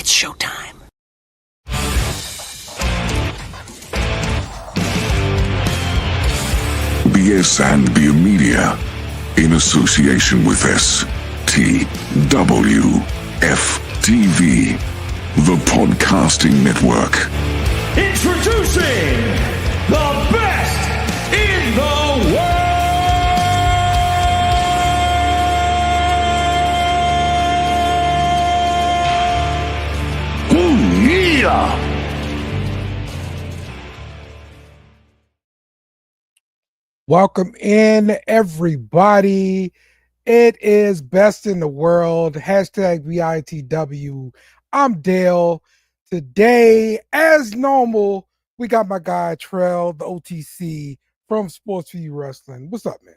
It's showtime. BS&B Media, in association with STWFTV, the Podcasting Network. Introducing the best in the world! Ooh, yeah! Welcome in, everybody. It is Best in the World, hashtag BITW. I'm Dale. Today, as normal, we got my guy, Trell, the OTC from Sports View Wrestling. What's up, man?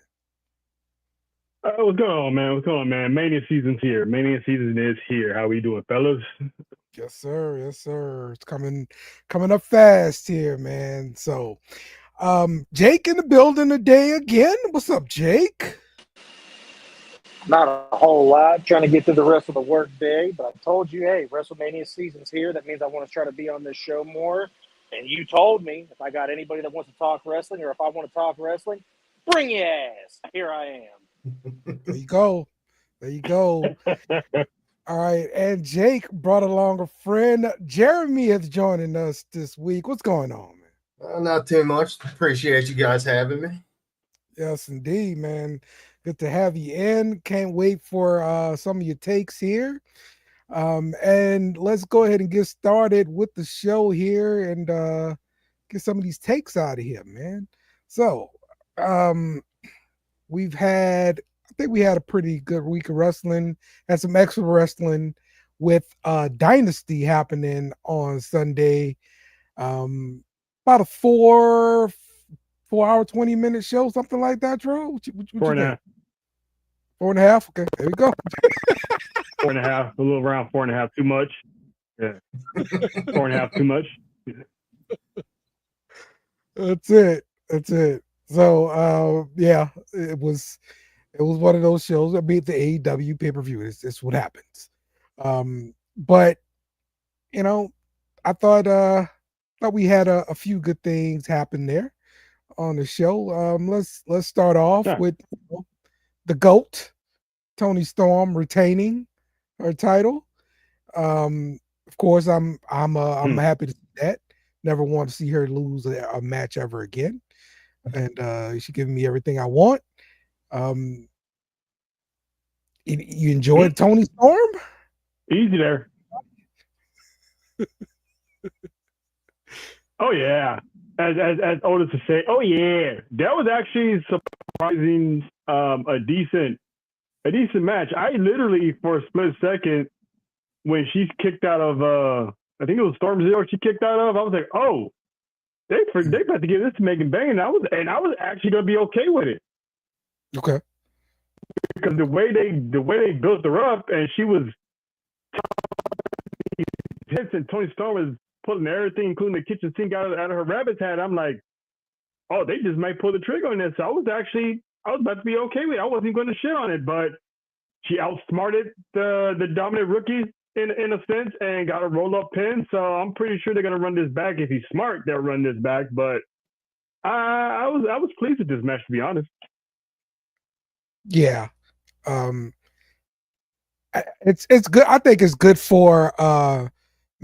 What's going on, man? What's going on, man? Mania season's here. Mania season is here. How we doing, fellas? Yes, sir. Yes, sir. It's coming up fast here, man. So, Jake in the building today again. What's up, Jake? Not a whole lot. Trying to get through the rest of the work day, but I told you, hey, WrestleMania season's here. That means I want to try to be on this show more. And you told me if I got anybody that wants to talk wrestling or if I want to talk wrestling, bring your ass. Here I am. There you go. There you go. All right. And Jake brought along a friend. Jeremy is joining us this week. What's going on, man? Not too much. Appreciate you guys having me. Yes, indeed, man. Good to have you in. Can't wait for some of your takes here. And let's go ahead and get started with the show here and get some of these takes out of here, man. So I think we had a pretty good week of wrestling. Had some extra wrestling with Dynasty happening on Sunday. About a 4 hour, 20-minute show, something like that, Drew? What you 4.5. 4.5? Okay, there we go. 4.5, a little around 4.5, too much. Yeah. 4.5, too much. That's it. So, yeah, it was one of those shows that beat the AEW pay-per-view. It's what happens. But, you know, I thought we had a few good things happen there on the show. Let's start off with the GOAT, Toni Storm, retaining her title. Of course, I'm happy to see that. Never want to see her lose a match ever again, and she's giving me everything I want. You enjoyed Toni Storm? Easy there. Oh yeah, as Otis would say, oh yeah, that was actually surprising. A decent match. I literally, for a split second, when she's kicked out of, I think it was Storm Zero, she kicked out of. I was like, oh, they about to give this to Megan Bang, and I was actually gonna be okay with it. Okay. Because the way they built her up, and she was hits, and Toni Storm was pulling everything, including the kitchen sink out of her rabbit's hat. I'm like, oh, they just might pull the trigger on this. So I was about to be okay with it. I wasn't going to shit on it, but she outsmarted the dominant rookie in a sense and got a roll-up pin. So I'm pretty sure they're going to run this back. If he's smart, they'll run this back. But I was pleased with this match, to be honest. Yeah. It's good. I think it's good for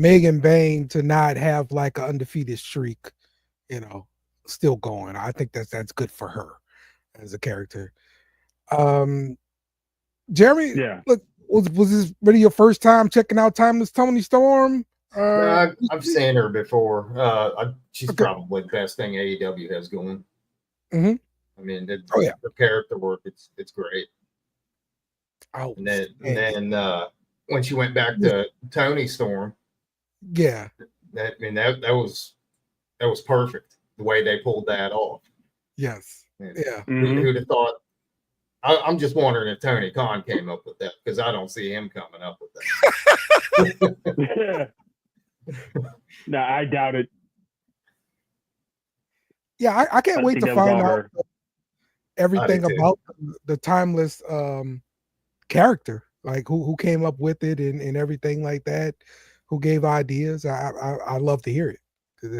Megan Bang to not have like an undefeated streak, still going. I think that's good for her as a character. Jeremy, yeah. Look, was this really your first time checking out Timeless Toni Storm? I've seen her before. She's probably the best thing AEW has going. Mm-hmm. I mean, the character work, it's great. Oh, and then when she went back to Toni Storm, yeah, that was perfect the way they pulled that off. Yes, yeah. Who'd have thought? I'm just wondering if Tony Khan came up with that, because I don't see him coming up with that. No, I doubt it. Yeah, I can't wait to find out everything about the Timeless character, like who came up with it and everything like that. who gave ideas. I love to hear it because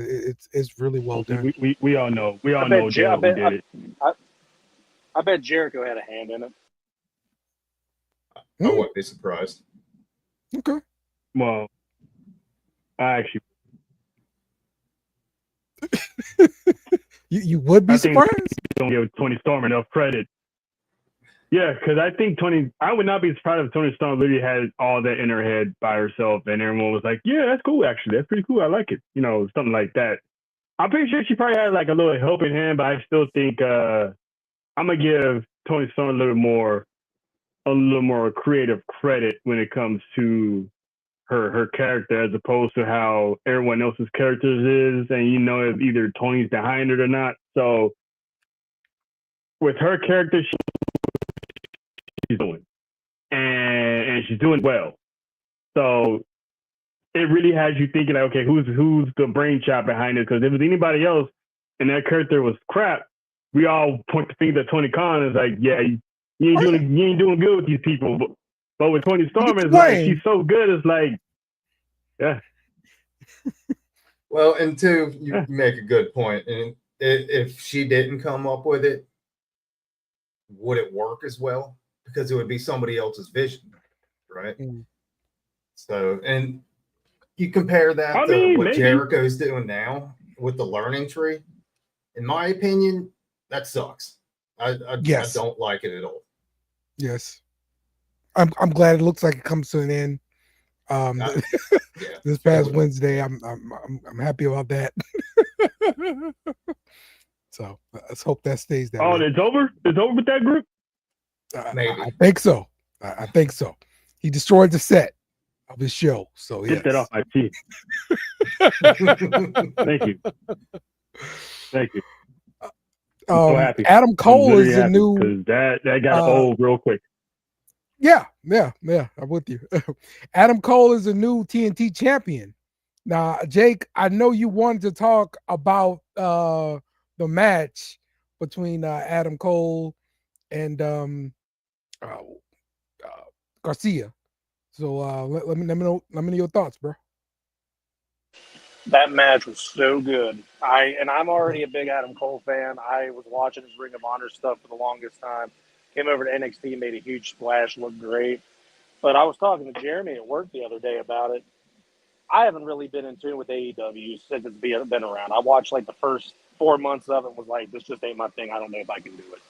it's really well done. We all know. We all know Dale who did it. I bet Jericho had a hand in it. I wouldn't be surprised. Okay. Well, I actually. You would be surprised? Don't give Toni Storm enough credit. Yeah, because I think I would not be surprised if Toni Storm literally had all that in her head by herself, and everyone was like, "Yeah, that's cool. Actually, that's pretty cool. I like it." Something like that. I'm pretty sure she probably had like a little helping hand, but I still think I'm gonna give Toni Storm a little more creative credit when it comes to her character, as opposed to how everyone else's characters is, and if either Tony's behind it or not. So with her character, she's doing, and she's doing well. So it really has you thinking, like, okay, who's the brainchild behind it? Because if it was anybody else and that character was crap, we all point the finger at Tony Khan and it's like, yeah, you ain't doing good with these people. But with Toni Storm, it's like she's so good. It's like, yeah. Well, and two, you make a good point. And if she didn't come up with it, would it work as well? Because it would be somebody else's vision, right? Mm. So, and you compare that to what Jericho's doing now with the learning tree. In my opinion, that sucks. I don't like it at all. Yes. I'm glad it looks like it comes to an end. This past Wednesday, I'm happy about that. So let's hope that stays that way. Oh, it's over? It's over with that group? Maybe. I think so. I think so. He destroyed the set of his show. So get that off my teeth. Thank you. Thank you. I'm so happy. Adam Cole is the new. Because that got old real quick. Yeah. I'm with you. Adam Cole is the new TNT champion. Now, Jake, I know you wanted to talk about the match between Adam Cole and Garcia. So let me know your thoughts, bro. That match was so good. I'm already a big Adam Cole fan. I was watching his Ring of Honor stuff for the longest time. Came over to NXT, made a huge splash, looked great. But I was talking to Jeremy at work the other day about it. I haven't really been in tune with AEW since it's been around. I watched like the first 4 months of it and was like, this just ain't my thing. I don't know if I can do it.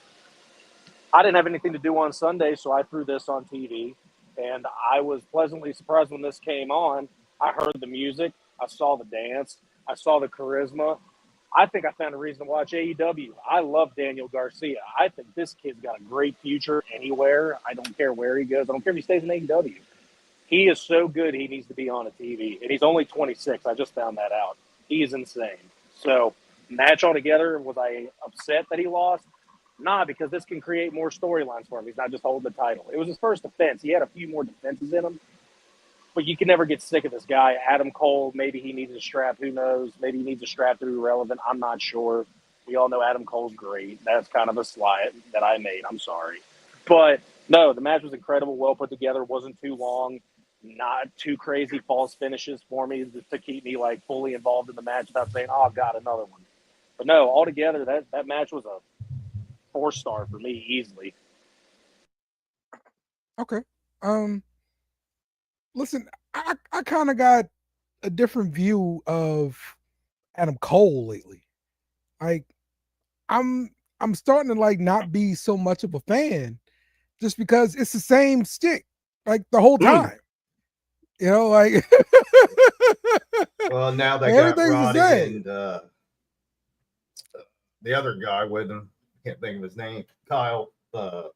I didn't have anything to do on Sunday, so I threw this on TV. And I was pleasantly surprised when this came on. I heard the music. I saw the dance. I saw the charisma. I think I found a reason to watch AEW. I love Daniel Garcia. I think this kid's got a great future anywhere. I don't care where he goes. I don't care if he stays in AEW. He is so good, he needs to be on a TV. And he's only 26. I just found that out. He is insane. So, match altogether, was I upset that he lost? Nah, because this can create more storylines for him. He's not just holding the title. It was his first defense. He had a few more defenses in him. But you can never get sick of this guy. Adam Cole, maybe he needs a strap. Who knows? Maybe he needs a strap to be relevant. I'm not sure. We all know Adam Cole's great. That's kind of a slide that I made. I'm sorry. But, no, the match was incredible, well put together. Wasn't too long. Not too crazy false finishes for me to keep me, like, fully involved in the match without saying, oh, God, another one. But, no, altogether, that match was a 4-star for me easily. Okay. Listen, I kind of got a different view of Adam Cole lately. Like, I'm starting to like not be so much of a fan just because it's the same stick like the whole time. You know, like well, now they got Roddy and the other guy with him. I can't think of his name. Kyle. Kyle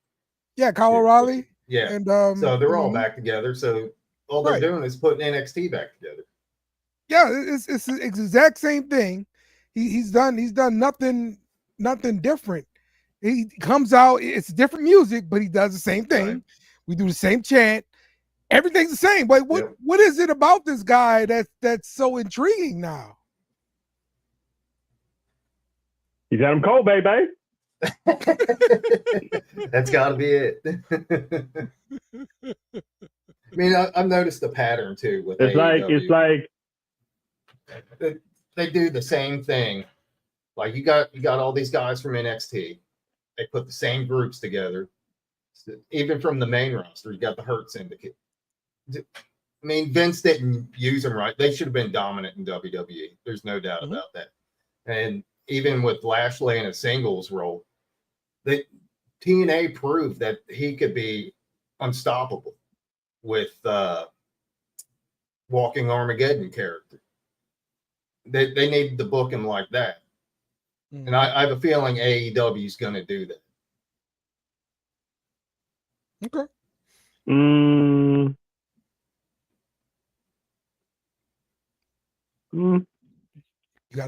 O'Reilly. Yeah. And so they're all back together. So all they're doing is putting NXT back together. Yeah, it's the exact same thing. He's done nothing different. He comes out, it's different music, but he does the same thing. Right. We do the same chant. Everything's the same. But what is it about this guy that's so intriguing now? He's Adam Cole, baby. That's got to be it. mean, I've noticed the pattern too with It's AEW. like They do the same thing. Like you got all these guys from NXT. They put the same groups together. Even from the main roster, you got the Hurt Syndicate. I mean, Vince didn't use them right. They should have been dominant in WWE. There's no doubt about that. And even with Lashley in a singles role, TNA proved that he could be unstoppable with Walking Armageddon character. They needed to book him like that. And I have a feeling AEW is going to do that. Okay.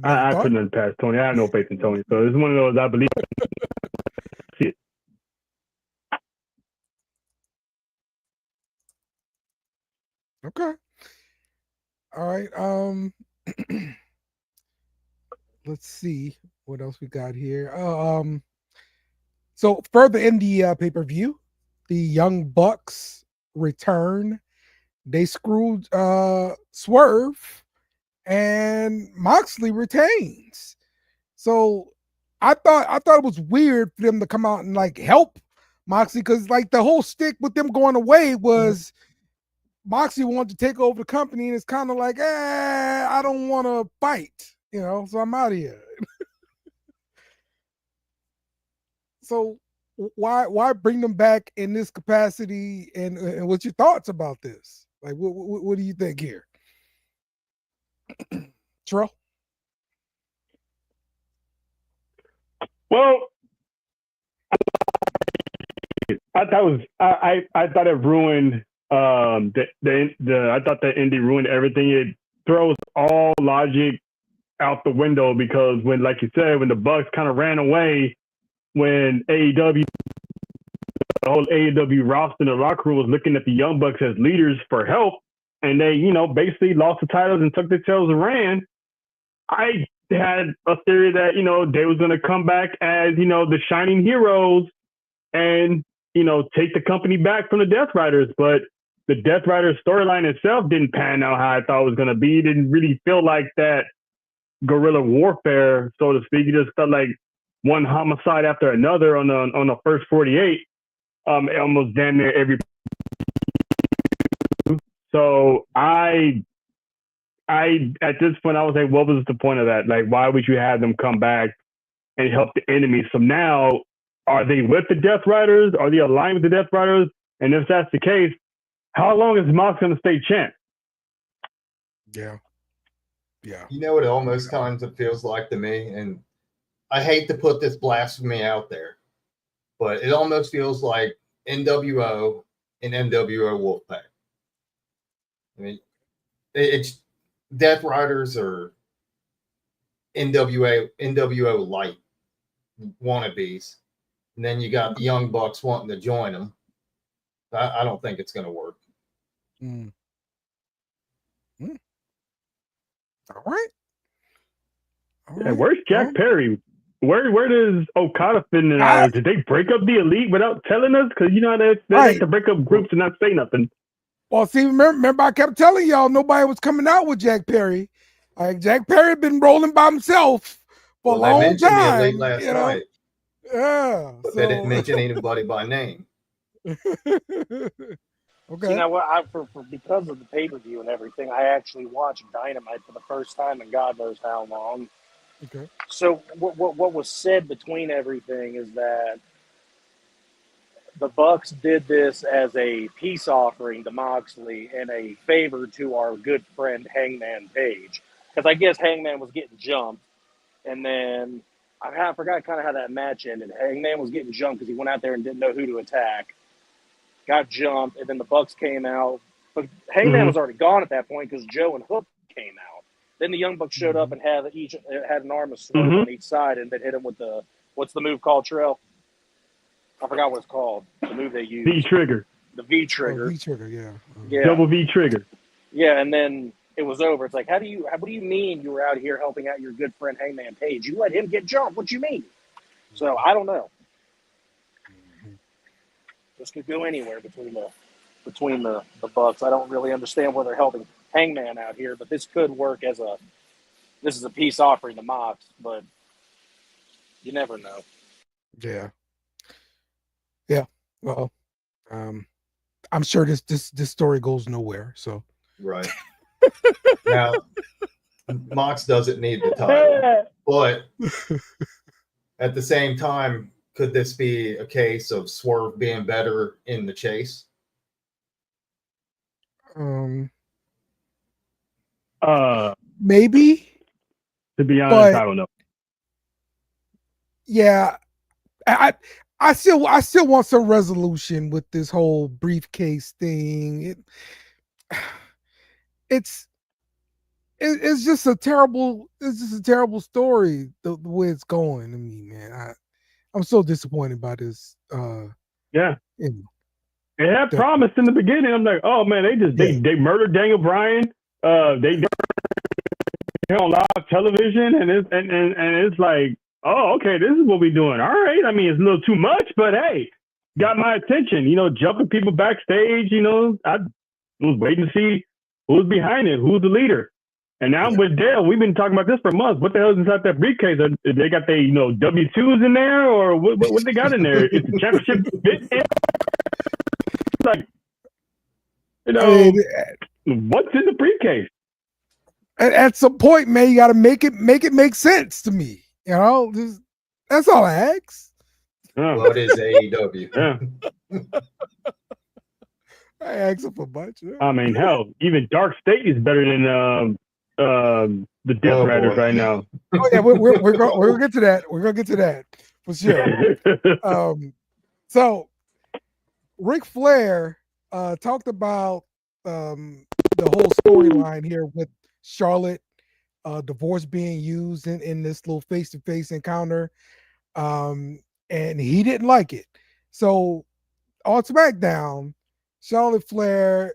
I couldn't pass Tony. I have no faith in Tony. So it's one of those I believe. See it. Okay. All right. Let's see what else we got here. So further in the pay-per-view, the Young Bucks return. They screwed Swerve, and Moxley retains. So I thought it was weird for them to come out and like help Moxley, because like the whole stick with them going away was Moxley wanted to take over the company, and it's kind of like, I don't want to fight, so I'm out of here. So why bring them back in this capacity, and what's your thoughts about this? Like, what do you think here? Terrell? Well, I thought it ruined I thought that Indy ruined everything. It throws all logic out the window, because when, like you said, when the Bucks kind of ran away, when the whole AEW roster in the locker room was looking at the Young Bucks as leaders for help, and they, basically lost the titles and tucked their tails and ran, I had a theory that, they was going to come back as, the shining heroes and, take the company back from the Death Riders. But the Death Riders storyline itself didn't pan out how I thought it was going to be. It didn't really feel like that guerrilla warfare, so to speak. It just felt like one homicide after another on the first 48. Almost damn near every. So I at this point I was like, what was the point of that? Like, why would you have them come back and help the enemy? So now, are they with the Death Riders? Are they aligned with the Death Riders? And if that's the case, how long is Mox going to stay champ? Yeah. You know what it almost kind of feels like to me, and I hate to put this blasphemy out there, but it almost feels like NWO and NWO Wolfpack. I mean, it's Death Riders or NWO light wannabes, and then you got the Young Bucks wanting to join them. I don't think it's going to work. All right. Yeah, where's Jack Perry? Where does Okada fit in all this? Did they break up the Elite without telling us? Because they like to break up groups and not say nothing. Well, see, remember I kept telling y'all nobody was coming out with Jack Perry. Like, Jack Perry had been rolling by himself for a long time. The Elite last night. Yeah. But they didn't mention anybody by name. Okay. You know what? Because of the pay-per-view and everything, I actually watched Dynamite for the first time in God knows how long. Okay. So what was said between everything is that the Bucks did this as a peace offering to Moxley and a favor to our good friend Hangman Page, because I guess Hangman was getting jumped, and then I forgot kind of how that match ended. Hangman was getting jumped because he went out there and didn't know who to attack, got jumped, and then the Bucks came out, but Hangman was already gone at that point because Joe and Hook came out. Then the Young Bucks showed up and had an arm of Swerve on each side, and then hit him with what's the move called, Terrell? I forgot what it's called. The move they use. V-trigger. The V-trigger. V-trigger, yeah. Yeah. Double V-trigger. Yeah, and then it was over. It's like, what do you mean you were out here helping out your good friend Hangman Page? You let him get jumped. What you mean? So I don't know. This could go anywhere between between the Bucks. I don't really understand where they're helping Hangman out here, but this could work as a peace offering to Mox, but you never know. Yeah. Yeah. Well, I'm sure this story goes nowhere. So Right. Now, Mox doesn't need the title, but at the same time, could this be a case of Swerve being better in the chase? Maybe. To be honest, But I don't know. yeah, I still want some resolution with this whole briefcase thing. It's just a terrible story the way it's going. I mean, man, I'm so disappointed by this. Yeah. You know, It had promised in the beginning. I'm like, oh man, they murdered Daniel Bryan. They on live television, and it's like, oh, okay, this is what we're doing. All right. I mean, it's a little too much, but hey, got my attention. You know, jumping people backstage. You know, I was waiting to see who's behind it, who's the leader. And now I'm with Dale. We've been talking about this for months. What the hell is inside that briefcase? They got their, W-2s in there, or what they got in there? It's a championship fit. Like, what's in the briefcase? At some point, man, you got to make it make sense to me. You know, that's all I ask. What is AEW? Yeah. I ask for a bunch. Yeah. I mean, hell, even Dark State is better than the Death Riders right now. Oh yeah, we're gonna get to that. We're gonna get to that for sure. So Ric Flair talked about the whole storyline here with Charlotte divorce being used in this little face-to-face encounter, and he didn't like it. So on SmackDown, Charlotte Flair,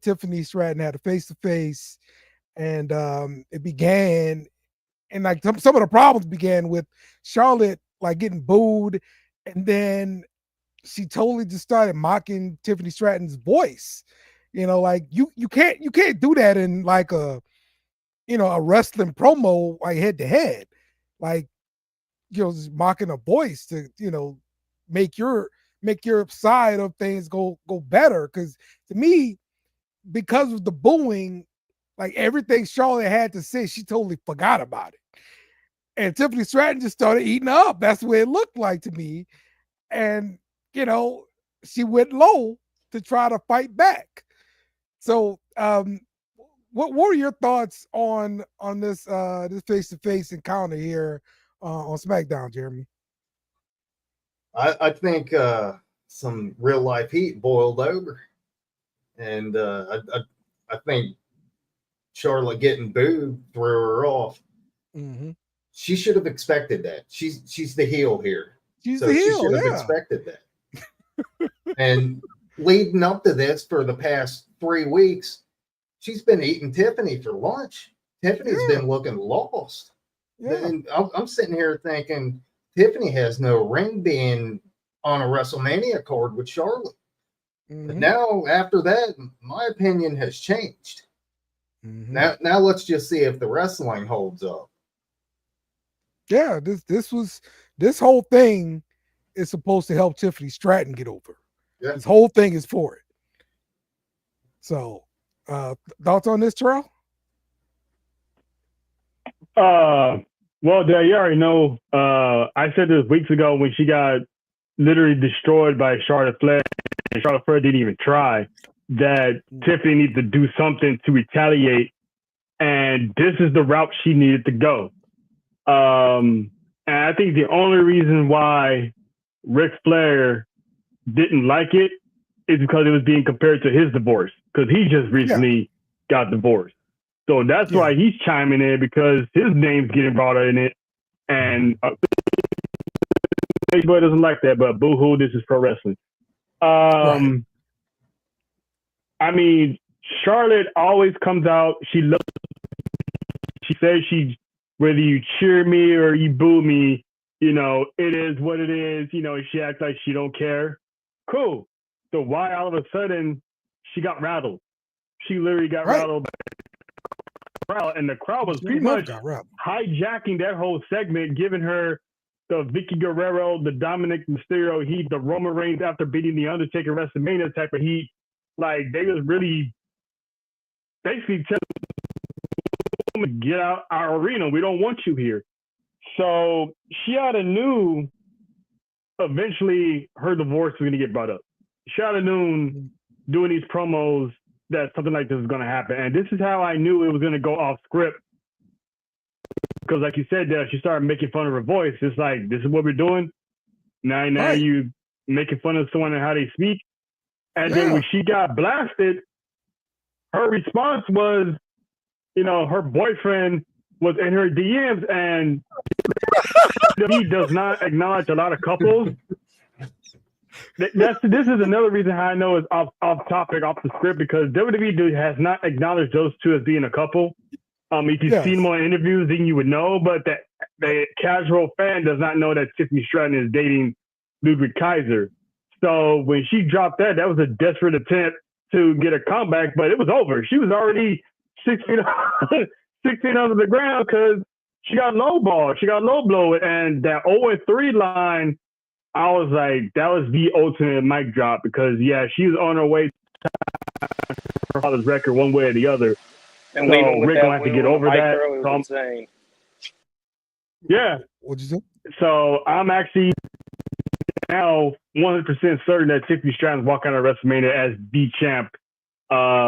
Tiffany Stratton had a face-to-face, and it began, and like some of the problems began with Charlotte like getting booed, and then she totally just started mocking Tiffany Stratton's voice. Like you can't do that in like a wrestling promo like head to head, like just mocking a voice to make your side of things go better. Because to me, because of the booing, like everything Charlotte had to say, she totally forgot about it, and Tiffany Stratton just started eating her up. That's the way it looked like to me, and she went low to try to fight back. So what were your thoughts on this this face-to-face encounter here on SmackDown, Jeremy? I think some real life heat boiled over, and I think Charlotte getting booed threw her off. Mm-hmm. She should have expected that. She's the heel here. She's the heel. She should have expected that. And leading up to this for the past 3 weeks, she's been eating Tiffany for lunch. Tiffany's been looking lost. Yeah. And I'm sitting here thinking Tiffany has no ring being on a WrestleMania card with Charlotte. Mm-hmm. But now, after that, my opinion has changed. Mm-hmm. Now let's just see if the wrestling holds up. Yeah, this whole thing is supposed to help Tiffany Stratton get over. Yeah. This whole thing is for it. So, thoughts on this, Terrell? Well, Dad, you already know. I said this weeks ago when she got literally destroyed by Charlotte Flair, and Charlotte Flair didn't even try, that Tiffany needs to do something to retaliate, and this is the route she needed to go. And I think the only reason why Ric Flair didn't like it is because it was being compared to his divorce, because he just recently got divorced. So that's why he's chiming in, because his name's getting brought in it. And everybody doesn't like that, but boo-hoo, this is pro wrestling. Right. I mean, Charlotte always comes out. She says whether you cheer me or you boo me, it is what it is. She acts like she don't care. Cool. So why all of a sudden she got rattled. She literally got Right. rattled. And the crowd was She pretty never much got rattled. hijacking that whole segment, giving her the Vicky Guerrero, the Dominic Mysterio heat, the Roman Reigns after beating the Undertaker WrestleMania type of heat. Like, they was really basically telling them, get out our arena. We don't want you here. So she oughta knew eventually her divorce was going to get brought up. She oughta known doing these promos that something like this is going to happen. And this is how I knew it was going to go off script. Because like you said, she started making fun of her voice. It's like, this is what we're doing. Now Right. you making fun of someone and how they speak. And then Yeah. when she got blasted, her response was, her boyfriend was in her DMs, and he does not acknowledge a lot of couples. This is another reason how I know it's off topic, off the script, because WWE has not acknowledged those two as being a couple. If you've seen them on interviews, then you would know, but the casual fan does not know that Tiffany Stratton is dating Ludwig Kaiser. So when she dropped that was a desperate attempt to get a comeback, but it was over. She was already 6 feet, 6 feet under the ground because she got low ball. She got low blow. And that 0-3 line, I was like, that was the ultimate mic drop because, she was on her way to her father's record one way or the other. And So leaving with Rick that gonna have to wheel get on the over mic that. throw, it was insane. Yeah. What'd you say? So I'm actually now 100% certain that Tiffany Stratton's walking out of WrestleMania as the champ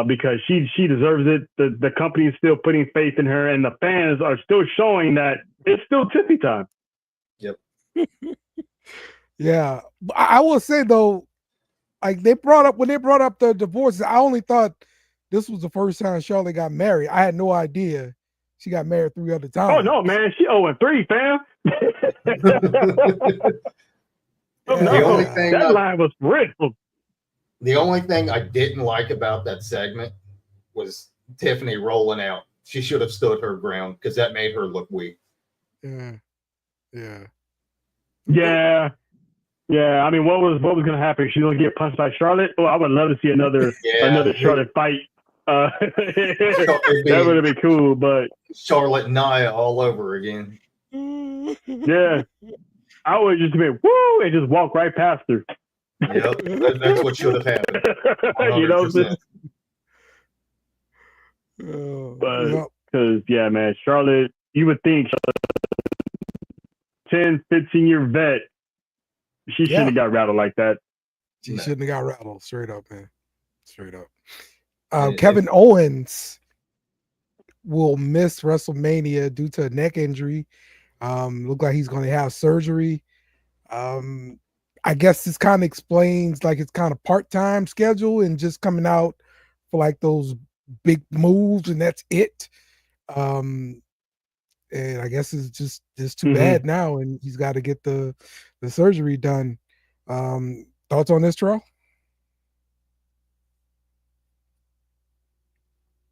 because she deserves it. The company is still putting faith in her, and the fans are still showing that it's still Tiffany time. Yep. Yeah. I will say though, like when they brought up the divorces, I only thought this was the first time Charlotte got married. I had no idea she got married 3 other times. Oh no, man, she 0-3, fam. The only thing that line was rich. The only thing I didn't like about that segment was Tiffany rolling out. She should have stood her ground because that made her look weak. Yeah. Yeah. Yeah. I mean, what was going to happen? She's going to get punched by Charlotte. Oh, I would love to see another Charlotte fight. That would have been cool, but Charlotte and Nia all over again. Yeah, I would just be woo and just walk right past her. Yep, that's what should have happened. 100%. But because man, Charlotte, you would think 10, 15-year vet, she shouldn't have got rattled like that. She shouldn't have got rattled. Straight up, man. Straight up. Kevin Owens will miss WrestleMania due to a neck injury. Look like he's going to have surgery. I guess this kind of explains like it's kind of part-time schedule and just coming out for like those big moves and that's it. And I guess it's just too bad now, and he's got to get the surgery done. Thoughts on this, Terrell?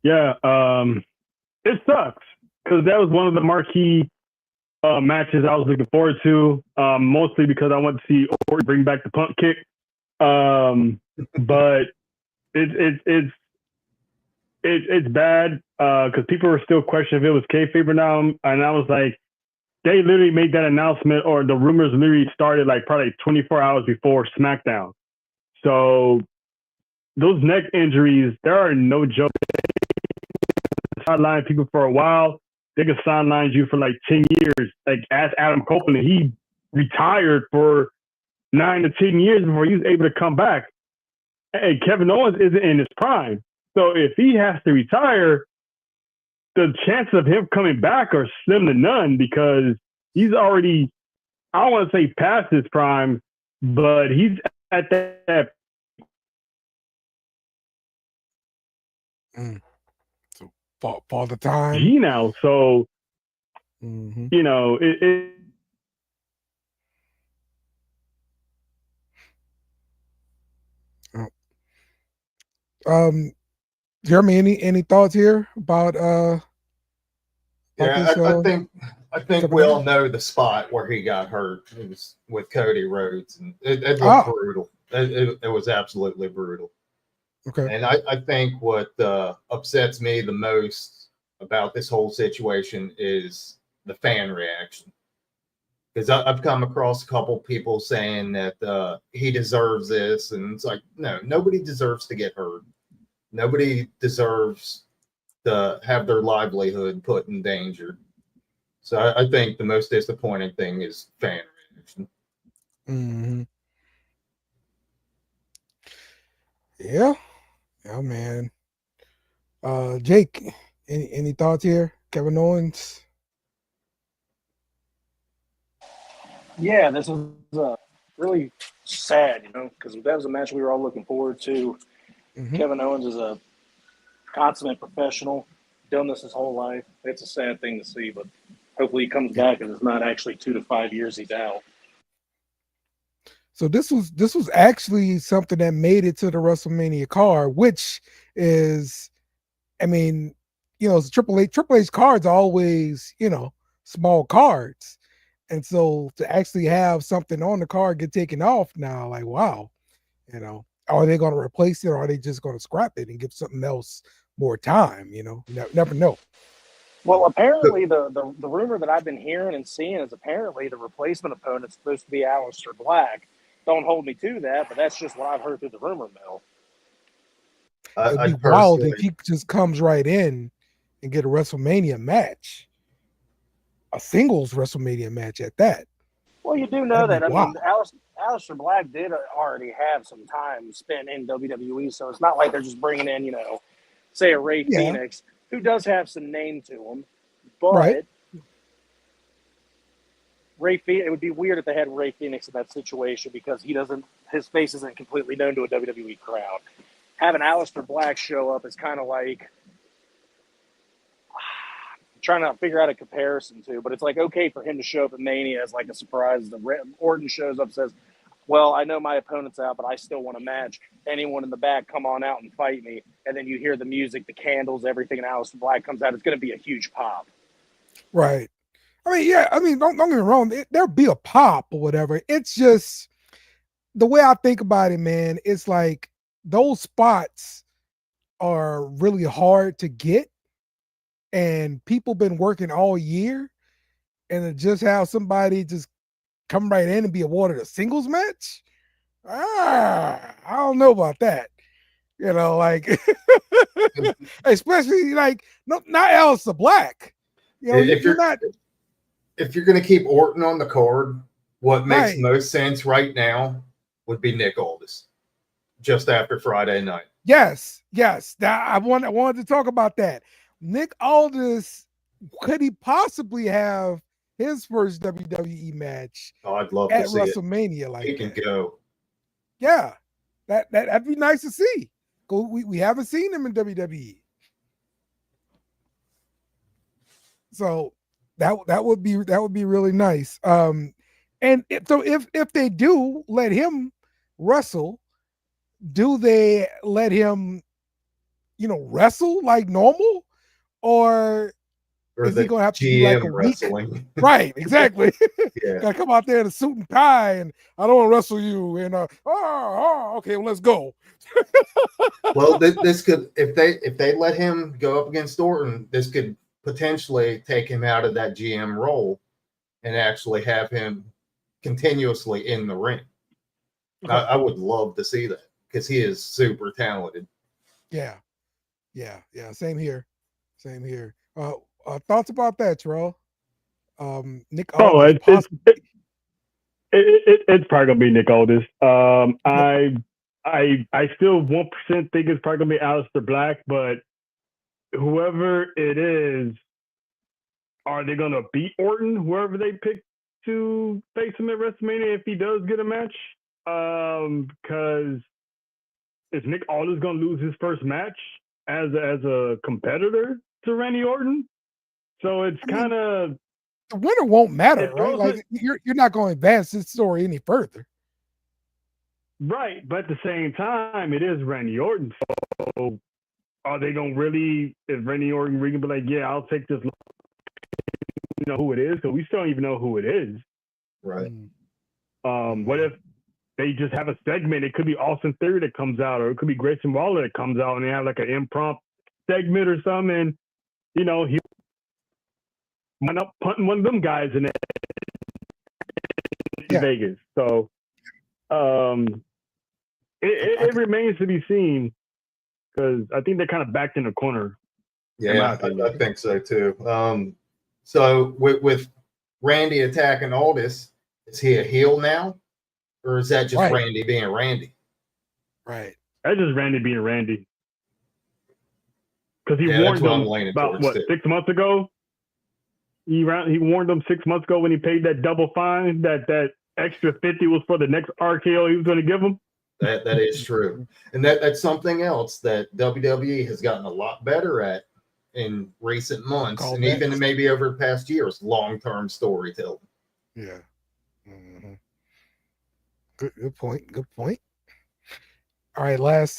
Yeah, it sucks because that was one of the marquee matches I was looking forward to, mostly because I want to see Orton bring back the pump kick. But it's bad because people were still questioning if it was kayfabe or not, and I was like, they literally made that announcement, or the rumors literally started like probably 24 hours before SmackDown. So those neck injuries, there are no jokes. Sideline people for a while. They can sideline you for like 10 years. Like ask Adam Copeland, he retired for 9 to 10 years before he was able to come back. And Kevin Owens isn't in his prime. So if he has to retire, the chances of him coming back are slim to none because he's already, I don't want to say past his prime, but he's at that. So for the time. G now. So, you know, Jeremy, any thoughts here about I think we all know the spot where he got hurt. It was with Cody Rhodes, and it looked brutal. It was absolutely brutal. Okay. And I think what upsets me the most about this whole situation is the fan reaction. Because I've come across a couple people saying that he deserves this. And it's like, no, nobody deserves to get hurt. Nobody deserves to have their livelihood put in danger. So I think the most disappointing thing is fan reaction. Mm-hmm. Yeah. Yeah, man. Jake, any thoughts here? Kevin Owens? Yeah, this is really sad, because that was a match we were all looking forward to. Mm-hmm. Kevin Owens is a consummate professional, done this his whole life. It's a sad thing to see, but hopefully he comes back and it's not actually 2 to 5 years he's out. So this was actually something that made it to the WrestleMania card, which is, I mean, it's Triple H cards are always, small cards. And so to actually have something on the card get taken off now, like, wow, are they going to replace it or are they just going to scrap it and give something else more time? Never know. Well, apparently the rumor that I've been hearing and seeing is apparently the replacement opponent is supposed to be Aleister Black. Don't hold me to that, but that's just what I've heard through the rumor mill. It'd be wild if he just comes right in and get a WrestleMania match, a singles WrestleMania match at that. Well, you do know that. I mean, Aleister Black did already have some time spent in WWE, so it's not like they're just bringing in, say a Ray Phoenix, who does have some name to him, but right. It would be weird if they had Ray Phoenix in that situation because his face isn't completely known to a WWE crowd. Having Aleister Black show up is kind of like trying to figure out a comparison to, but it's like okay for him to show up at Mania as like a surprise. Orton shows up, says, "Well, I know my opponent's out, but I still want a match. Anyone in the back, come on out and fight me." And then you hear the music, the candles, everything, and Aleister Black comes out. It's going to be a huge pop. Right. Don't get me wrong. There'll be a pop or whatever. It's just the way I think about it, man. It's like those spots are really hard to get, and people been working all year, and to just have somebody just come right in and be awarded a singles match. I don't know about that. Especially like not Aleister Black. If you're going to keep Orton on the card, what makes most sense right now would be Nick Aldis, just after Friday night. Yes. I wanted to talk about that. Nick Aldis, could he possibly have his first WWE match? I'd love at to see WrestleMania it. like he can go. Yeah, that'd be nice to see. We haven't seen him in WWE, so that would be really nice. So if they do let him wrestle, do they let him, wrestle like normal, or is he gonna have to be like a wrestling? Week? Right, exactly. Yeah. Gotta come out there in a suit and tie, and I don't want to wrestle you. And okay, well, let's go. Well, this could, if they let him go up against Orton, this could potentially take him out of that GM role and actually have him continuously in the ring. Okay. I would love to see that because he is super talented. Yeah. Same here. Thoughts about that, Terrell? Nick Aldis. It's probably gonna be Nick Aldis. I still 1% think it's probably gonna be Aleister Black, but whoever it is, are they gonna beat Orton? Whoever they pick to face him at WrestleMania, if he does get a match, because is Nick Aldis gonna lose his first match as a competitor to Randy Orton? So it's kind of the winner won't matter, right? Like you're not going to advance this story any further. Right, but at the same time, it is Randy Orton. So are they going to really, is Randy Orton really be like, yeah, I'll take this, who it is? Because we still don't even know who it is. Right. What if they just have a segment. It could be Austin Theory that comes out, or it could be Grayson Waller that comes out, and they have like an impromptu segment or something. And, you know, he went up punting one of them guys in Vegas. So it remains to be seen, because I think they're kind of backed in the corner. Yeah, I think so too. So with Randy attacking Aldis, is he a heel now, or is that just Randy being Randy? Right. That's just Randy being Randy. Because he warned them about, 6 months ago? He warned them 6 months ago when he paid that double fine, that extra 50 was for the next RKO he was going to give him. That is true. And that's something else that WWE has gotten a lot better at in recent months, and even maybe over the past years, long-term storytelling. Yeah. Mm-hmm. Good point. Good point. All right, last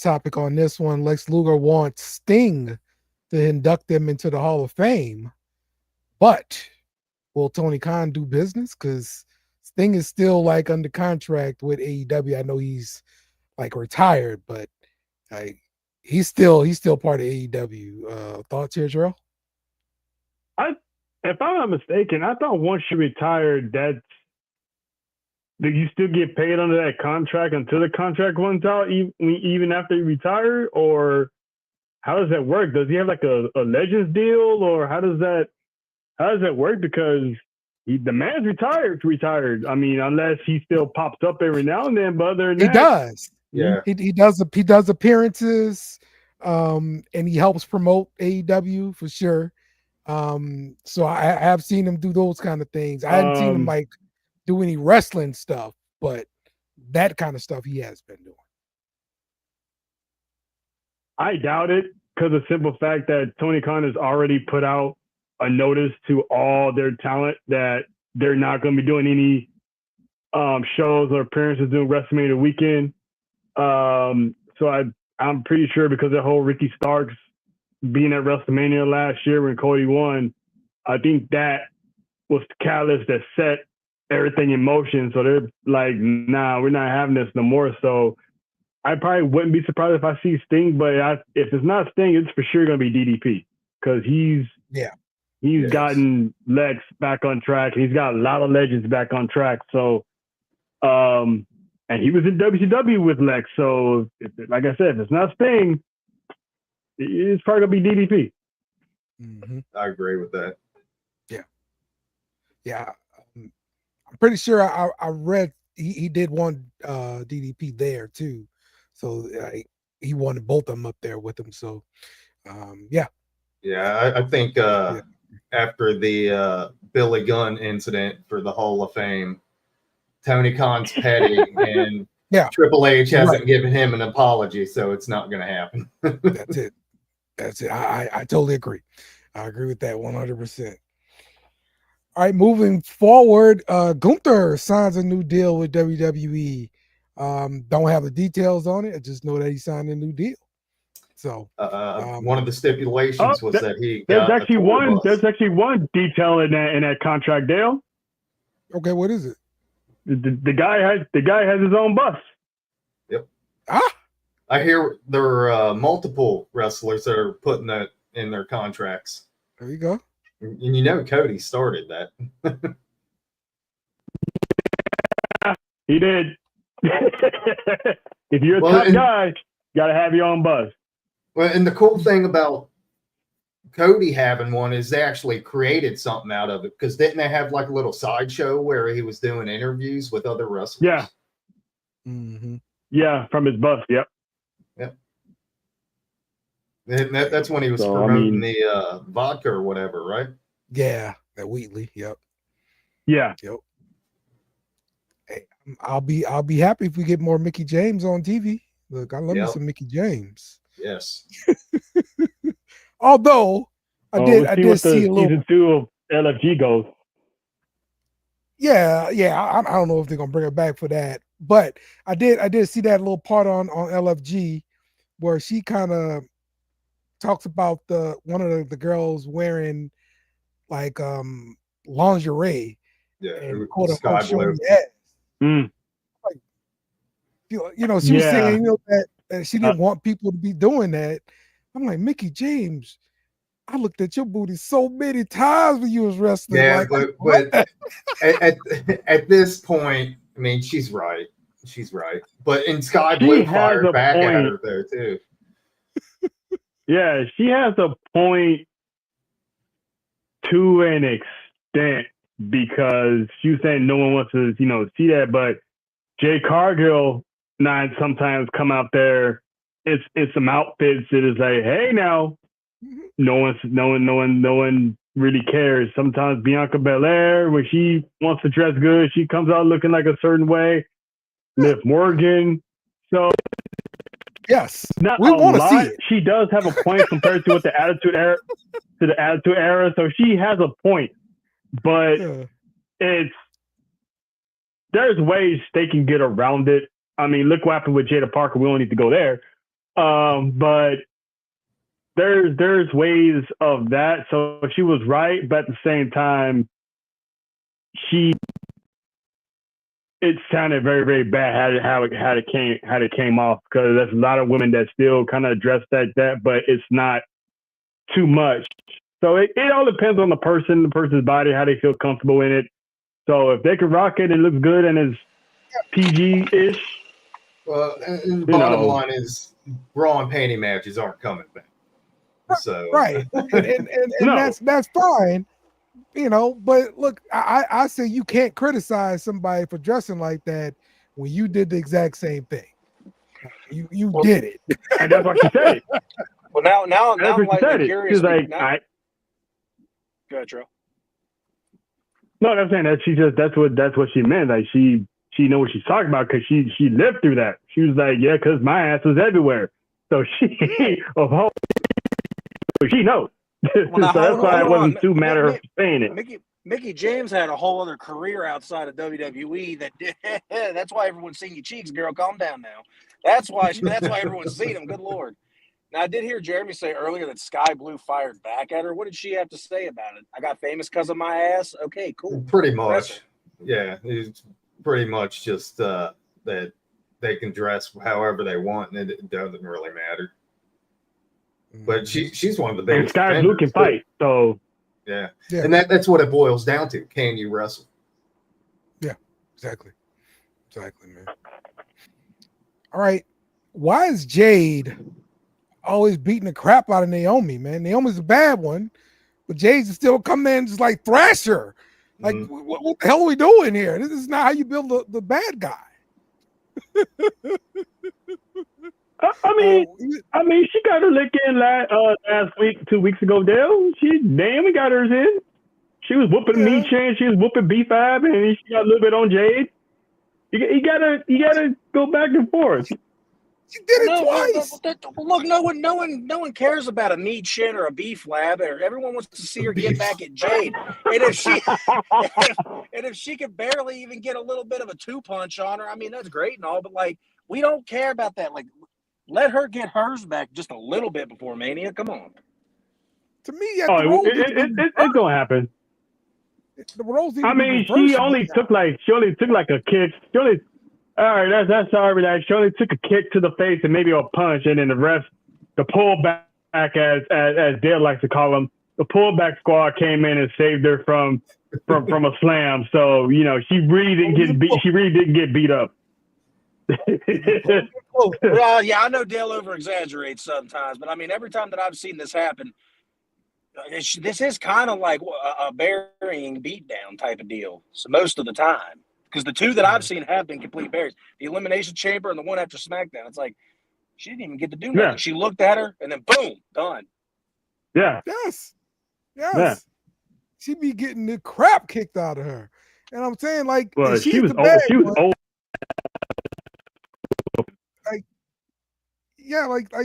topic on this one. Lex Luger wants Sting to induct them into the Hall of Fame, but will Tony Khan do business? Because Sting is still like under contract with AEW. I know he's like retired, but like he's still part of AEW. Thoughts here, Jarrell? If I'm not mistaken, I thought once you retired, that you still get paid under that contract until the contract runs out, even after you retire, or how does that work? Does he have like a Legends deal, or how does that work? Because the man's retired. I mean, unless he still pops up every now and then, but other than he does. Yeah, he does appearances, and he helps promote AEW for sure. So I have seen him do those kind of things. I hadn't seen him like do any wrestling stuff, but that kind of stuff he has been doing. I doubt it, because of the simple fact that Tony Khan has already put out a notice to all their talent that they're not going to be doing any shows or appearances during WrestleMania weekend. So I'm pretty sure, because of the whole Ricky Starks being at WrestleMania last year when Cody won, I think that was the catalyst that set everything in motion. So they're like, nah, we're not having this no more. So I probably wouldn't be surprised if I see Sting, but if it's not Sting, it's for sure going to be DDP, because he's gotten Lex back on track. He's got a lot of legends back on track. So, and he was in WCW with Lex. So, like I said, if it's not Sting, it's probably going to be DDP. Mm-hmm. I agree with that. Yeah. I'm pretty sure I read he did one DDP there too. So he wanted both of them up there with him. So, yeah. Yeah, I think after the Billy Gunn incident for the Hall of Fame, Tony Khan's petty, and Triple H hasn't given him an apology, so it's not going to happen. That's it. I totally agree. I agree with that 100%. All right, moving forward, Gunther signs a new deal with WWE. Don't have the details on it. I just know that he signed a new deal. So one of the stipulations was that he there's actually one detail in that contract, Dale. Okay, what is it? The guy has his own bus. Yep. I hear there are multiple wrestlers that are putting that in their contracts. There you go. And you know Cody started that. He did. If you're a top guy, you got to have your own bus. Well, and the cool thing about Cody having one is they actually created something out of it, because didn't they have like a little sideshow where he was doing interviews with other wrestlers? Yeah. Mm-hmm. Yeah, from his bus. Yep. And that's when he was promoting the vodka or whatever, right? Yeah, that Wheatley. Yep. Yeah. Yep. Hey, I'll be happy if we get more Mickey James on TV. Look, I love me some Mickey James. Yes. Although I did see a little season 2 of LFG goes. Yeah. I don't know if they're gonna bring it back for that, but I did see that little part on LFG where she kind of talks about one of the girls wearing like lingerie. Yeah, and quote sky unquote showing blue. the ass. Mm. Like, She was saying, that she didn't want people to be doing that. I'm like, Mickey James, I looked at your booty so many times when you was wrestling. Yeah, like, but at this point, I mean, she's right. She's right. But in Sky Blue fired back at her there too. Yeah, she has a point to an extent because she was saying no one wants to, see that. But Jay Cargill sometimes come out there. It's some outfits that is like, hey, now, no one really cares. Sometimes Bianca Belair, when she wants to dress good, she comes out looking like a certain way. Liv Morgan. So yes, not we want to see it. She does have a point compared to what the Attitude Era. So she has a point, but there's ways they can get around it. I mean, look what happened with Jada Parker. We don't need to go there, but there's ways of that. So she was right, but at the same time, it sounded very, very bad how it came off, because there's a lot of women that still kind of dress like that, but it's not too much. So it all depends on the person's body, how they feel comfortable in it. So if they can rock it, it looks good and it's PG-ish. Well, and the bottom line is bra and panty matches aren't coming back. So right, and no. that's fine. But look, I say you can't criticize somebody for dressing like that when you did the exact same thing. You did it, and that's what she said. Well, now I'm like curious. She's like, go ahead, Joe. No, I'm saying that that's what she meant. Like she know what she's talking about because she lived through that. She was like, yeah, because my ass was everywhere. So she knows. Well, so that's why it wasn't too matter of saying it. Mickey James had a whole other career outside of WWE. That's why everyone's seen your cheeks, girl. Calm down now. That's why everyone's seen him. Good Lord. Now, I did hear Jeremy say earlier that Sky Blue fired back at her. What did she have to say about it? I got famous because of my ass. Okay, cool. Pretty much. Yeah, it's pretty much just that they can dress however they want, and it doesn't really matter. But she's one of the biggest. And Sky Blue can fight, so yeah. And that's what it boils down to. Can you wrestle? Yeah, exactly, man. All right, why is Jade always beating the crap out of Naomi, man? Naomi's a bad one, but Jade's still come in and just like thrash her. Like, what the hell are we doing here? This is not how you build the bad guy. I mean, she got her lick in last week, 2 weeks ago, Dale. Naomi got hers in. She was whooping me, Chan. She was whooping B5, and she got a little bit on Jade. You gotta go back and forth. She did it twice. Look, no one cares about a knee chin or a B flab. Everyone wants to see her get back at Jade. And if she could barely even get a little bit of a 2-punch on her, I mean, that's great and all, but like, we don't care about that. Like, let her get hers back just a little bit before Mania. Come on. To me, it's gonna happen. I mean, she only took like a kick. All right, that's already that. She only took a kick to the face and maybe a punch, and then the rest, the pullback, as Dale likes to call them, the pullback squad came in and saved her from a slam. So she really didn't get beat. She really didn't get beat up. Well, yeah, I know Dale over exaggerates sometimes, but I mean, every time that I've seen this happen, this is kind of like a burying beatdown type of deal. So most of the time. Because the two that I've seen have been complete buries. The Elimination Chamber and the one after SmackDown. It's like, she didn't even get to do nothing. Yeah. She looked at her, and then boom, done. Yeah. Yes. Yeah. She be getting the crap kicked out of her. And I'm saying, like, well, she was old. Like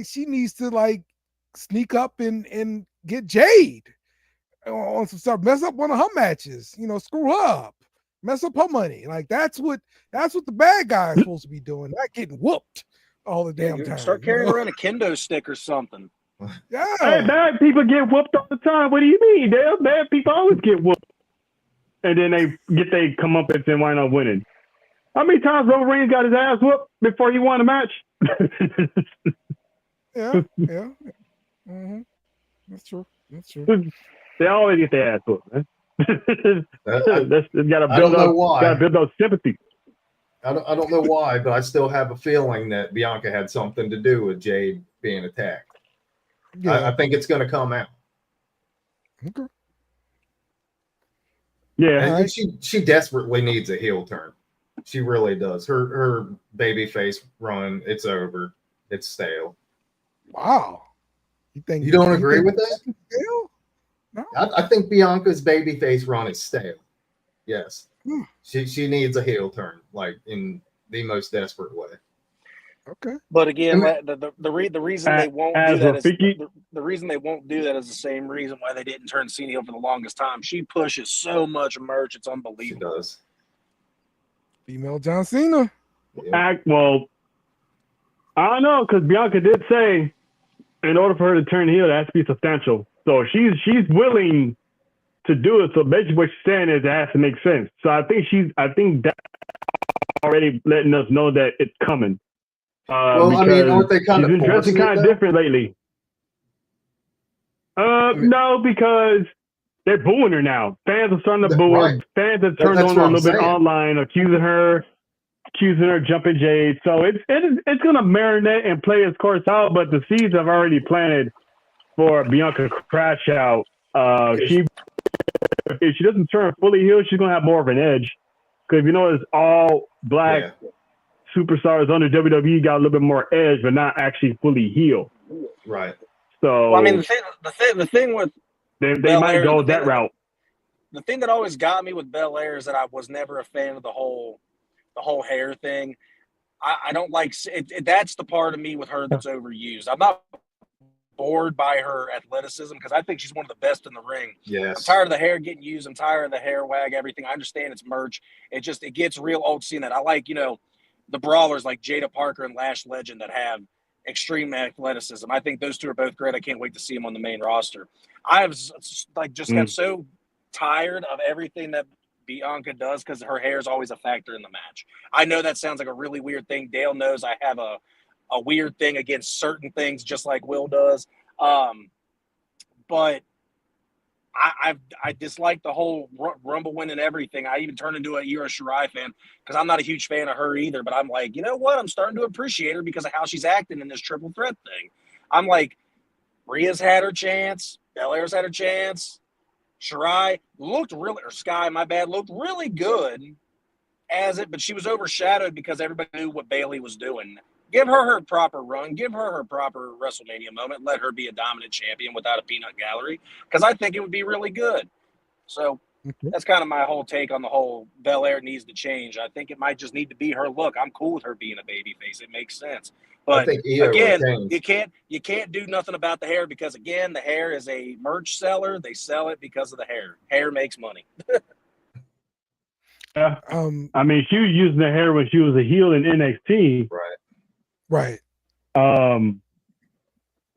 she needs to like sneak up and get Jade on some stuff, mess up one of her matches, screw her up. Mess up her money. Like that's what the bad guy is supposed to be doing. Not getting whooped all the damn time. Start carrying around a kendo stick or something. Yeah. Hey, bad people get whooped all the time. What do you mean, Dale? Bad people always get whooped. And then they get they come up and wind up winning. How many times Roman Reigns got his ass whooped before he won a match? Yeah. Mm-hmm. That's true. They always get their ass whooped, man. That's got to I don't build know up. why. Got to build up sympathy. I don't know why, but I still have a feeling that Bianca had something to do with Jade being attacked. Yeah. I think it's going to come out. Okay. Yeah. And Right. she desperately needs a heel turn. She really does. Her babyface run, it's over. It's stale. Wow. You don't agree with that? Stale? No. I think Bianca's babyface run is stale. Yes. Hmm. She needs a heel turn, like in the most desperate way. Okay. But again, I mean- the reason they won't As do that is Rafiki- the reason they won't do that is the same reason why they didn't turn Cena heel for the longest time. She pushes so much merch, it's She unbelievable. does. Female John Cena. Yeah. Well, I don't know, because Bianca did say in order for her to turn heel, it has to be substantial. So she's willing to do it. So basically, what she's saying is it has to make sense. So I think that's already letting us know that it's coming. Well, I mean, aren't they kind she's of been dressing forcing it, kind of though? different lately. mean- No, because they're booing her now. Fans are starting to boo her. Right. Fans have turned That's on her what a I'm little bit saying. online, accusing her jumping Jade. So it's going to marinate and play its course out. But the seeds have already planted for Bianca crash out. If she doesn't turn fully heel, she's going to have more of an edge. Because it's all black superstars under WWE got a little bit more edge, but not actually fully heel. Right. So Well, I mean, the thing with they Belair, might go that route. the thing that always got me with Belair is that I was never a fan of the whole hair thing. I don't like it. That's the part of me with her that's overused. I'm not bored by her athleticism because I think she's one of the best in the ring. Yes. I'm tired of the hair getting used. I'm tired of the hair wag, everything. I understand it's merch. It gets real old seeing that. I like, the brawlers like Jada Parker and Lash Legend that have extreme athleticism. I think those two are both great. I can't wait to see them on the main roster. I've got so tired of everything that Bianca does because her hair is always a factor in the match. I know that sounds like a really weird thing. Dale knows I have a weird thing against certain things, just like Will does. But I dislike the whole Rumble win and everything. I even turned into a Io Shirai fan because I'm not a huge fan of her either. But I'm like, you know what? I'm starting to appreciate her because of how she's acting in this triple threat thing. I'm like, Rhea's had her chance. Belair's had her chance. Shirai looked really good as it, but she was overshadowed because everybody knew what Bayley was doing. Give her proper run. Give her proper WrestleMania moment. Let her be a dominant champion without a peanut gallery because I think it would be really good. So that's kind of my whole take on the whole Belair needs to change. I think it might just need to be her look. I'm cool with her being a babyface. It makes sense. But I think Io again, retains. you can't do nothing about the hair because again, the hair is a merch seller. They sell it because of the hair. Hair makes money. Yeah. I mean, she was using the hair when she was a heel in NXT. Right.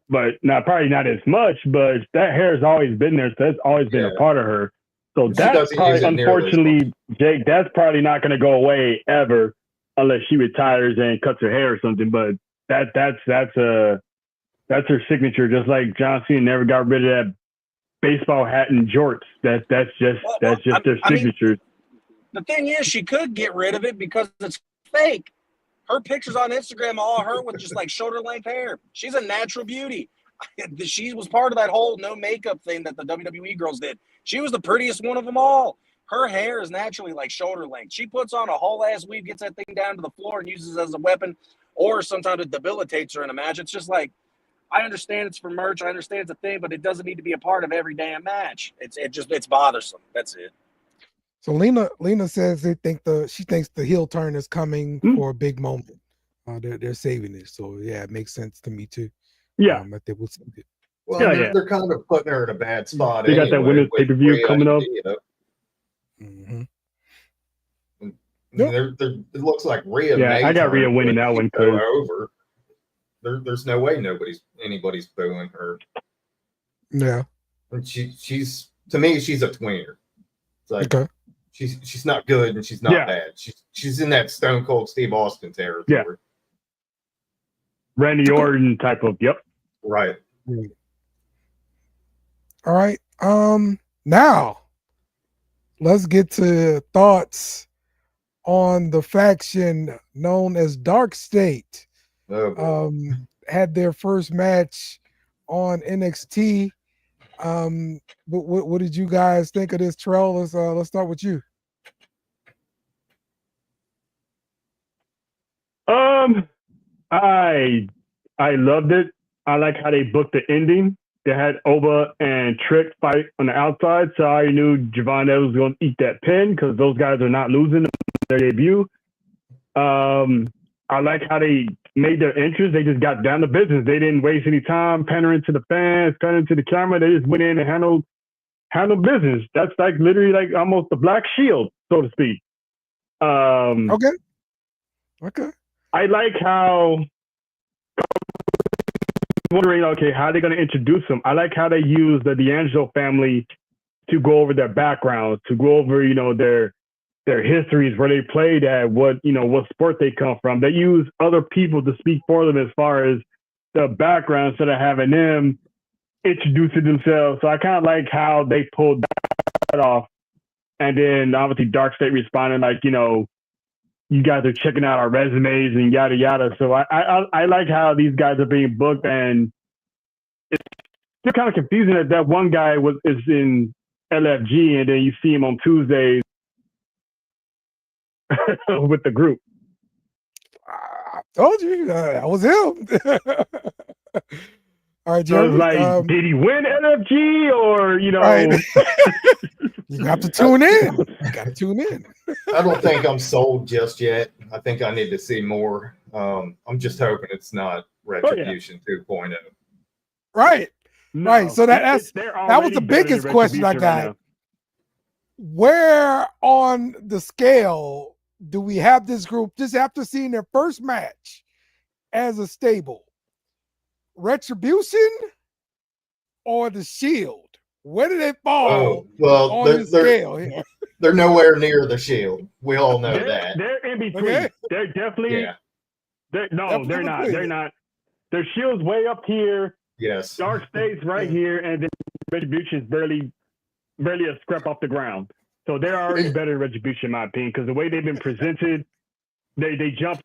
But probably not as much, but that hair has always been there. So that's always been a part of her. So that's doesn't probably, use it nearly as unfortunately, Jake, that's probably not going to go away ever unless she retires and cuts her hair or something. But that's her signature. Just like John Cena never got rid of that baseball hat and jorts. That's just their signatures. The thing is, she could get rid of it because it's fake. Her pictures on Instagram, all her with just like shoulder length hair. She's a natural beauty. She was part of that whole no makeup thing that the WWE girls did. She was the prettiest one of them all. Her hair is naturally like shoulder length. She puts on a whole ass weave, gets that thing down to the floor and uses it as a weapon, or sometimes it debilitates her in a match. It's just like, I understand it's for merch. I understand it's a thing, but it doesn't need to be a part of every damn match. It's bothersome. That's it. So Lena says she thinks the heel turn is coming for a big moment. They're saving it. So yeah, it makes sense to me too. Yeah. That they will save it. Well, Yeah, they're kind of putting her in a bad spot. They got that women's with pay-per-view Rhea coming up. Mm-hmm. It looks like Rhea. Yeah, I got Rhea winning that one go over. There's no way anybody's booing her. Yeah. And she's to me, she's a tweener. It's like She's not good and she's not bad. She's in that Stone Cold Steve Austin territory. Yeah. Randy Orton type of, yep. Right. All right. Now let's get to thoughts on the faction known as Dark State. Had their first match on NXT. What did you guys think of this, Terrell? Let's start with you. I loved it. I like how they booked the ending. They had Oba and Trick fight on the outside, so I knew Javon was going to eat that pin because those guys are not losing their debut. I like how they made their entrance. They just got down to business. They didn't waste any time pandering to the fans, pandering to the camera. They just went in and handled business. That's like literally like almost the Black Shield, so to speak. Okay. I like how wondering, okay, how are they going to introduce them? I like how they use the D'Angelo family to go over their backgrounds, to go over, their histories, where they played at, what sport they come from. They use other people to speak for them as far as the background instead of having them introducing themselves. So I kind of like how they pulled that off. And then obviously Dark State responded like, you guys are checking out our resumes and yada, yada. So I like how these guys are being booked, and it's still kind of confusing that one guy is in LFG and then you see him on Tuesdays with the group. I told you that was him. All right, Jeremy. So it's like, did he win LFG or Right. You have to tune in. You got to tune in. I don't think I'm sold just yet. I think I need to see more. I'm just hoping it's not Retribution 2.0. Right. No, right. So that was the biggest question I got. Right, where on the scale do we have this group just after seeing their first match as a stable? Retribution or the Shield? Where do they fall on the scale here? They're nowhere near the Shield. We all know that. They're in between. Okay. They're definitely they're not. They're not. Their Shield's way up here. Yes. Dark State's right here, and then Retribution's barely a scrap off the ground. So they're already better than Retribution, in my opinion, because the way they've been presented, they jump,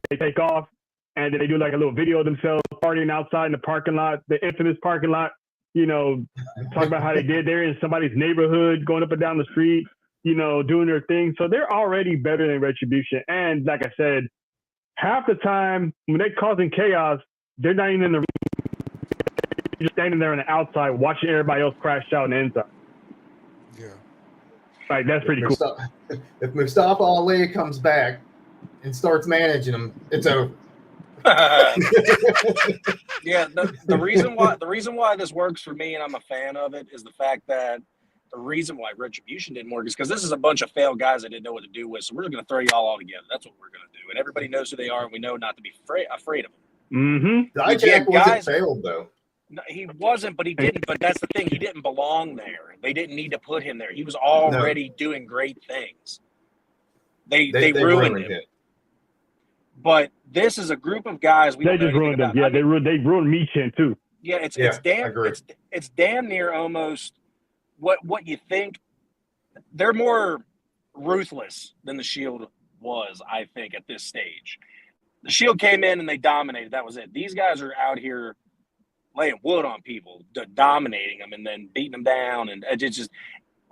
they take off, and then they do like a little video of themselves partying outside in the parking lot, the infamous parking lot. Talk about how they're in somebody's neighborhood, going up and down the street, doing their thing. So they're already better than Retribution. And like I said, half the time when they're causing chaos, they're not even in the ring. They're just standing there on the outside watching everybody else crash out on the inside. Yeah. Like, that's pretty cool. If Mustafa Ali comes back and starts managing them, it's over. Yeah, the reason why this works for me and I'm a fan of it is the fact that the reason why Retribution didn't work is because this is a bunch of failed guys that didn't know what to do with. So we're just going to throw y'all all together. That's what we're going to do, and everybody knows who they are, and we know not to be afraid of them. Mm-hmm. Dijak wasn't failed though. No, he wasn't, but he didn't. But that's the thing; he didn't belong there. They didn't need to put him there. He was already doing great things. They ruined him. But this is a group of guys. They just ruined them. Yeah, they ruined Michin too. Yeah, it's damn near almost what you think. They're more ruthless than the Shield was, I think, at this stage. The Shield came in and they dominated. That was it. These guys are out here laying wood on people, dominating them, and then beating them down, and it's just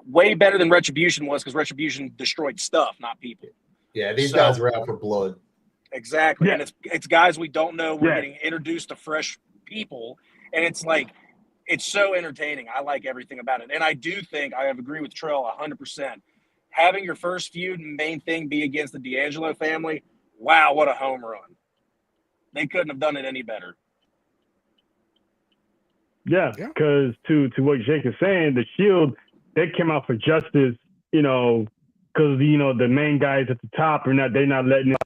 way better than Retribution was, because Retribution destroyed stuff, not people. Yeah, these guys are out for blood. Exactly. Yeah. And it's guys we don't know. We're getting introduced to fresh people. And it's like, it's so entertaining. I like everything about it. And I do think I agree with Trell 100%. Having your first feud and main thing be against the D'Angelo family, wow, what a home run. They couldn't have done it any better. Yeah, because to what Jake is saying, the Shield, they came out for justice, because the main guys at the top they're not letting it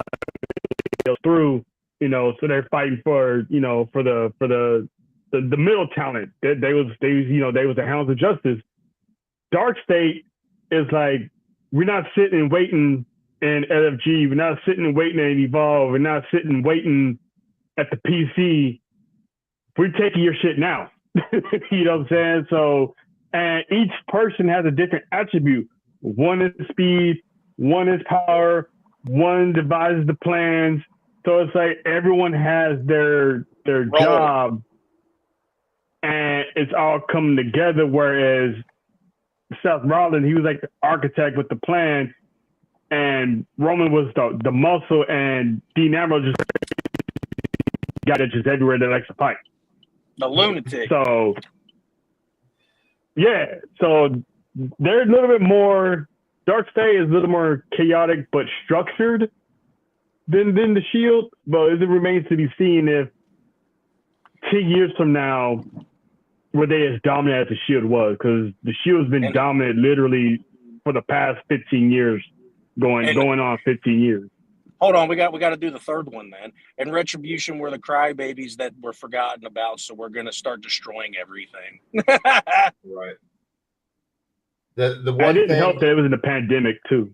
through, so they're fighting for the middle talent. They was the hounds of justice. Dark State, it's like we're not sitting and waiting in LFG. We're not sitting and waiting at Evolve. We're not sitting and waiting at the PC. We're taking your shit now. You know what I'm saying? So, and each person has a different attribute. One is speed, one is power, one devises the plans. So it's like everyone has their job, and it's all coming together. Whereas Seth Rollins, he was like the architect with the plan, and Roman was the muscle, and Dean Ambrose just got it just everywhere that likes to fight. The lunatic. So, yeah. So they're a little bit more, Dark State is a little more chaotic but structured than the Shield. But it remains to be seen if 10 years from now, were they as dominant as the Shield was? Because the Shield's been dominant literally for the past 15 years, going on 15 years. Hold on, we got to do the third one then. And Retribution were the crybabies that were forgotten about, so we're going to start destroying everything. Right. The one didn't thing, help that it was in the pandemic too.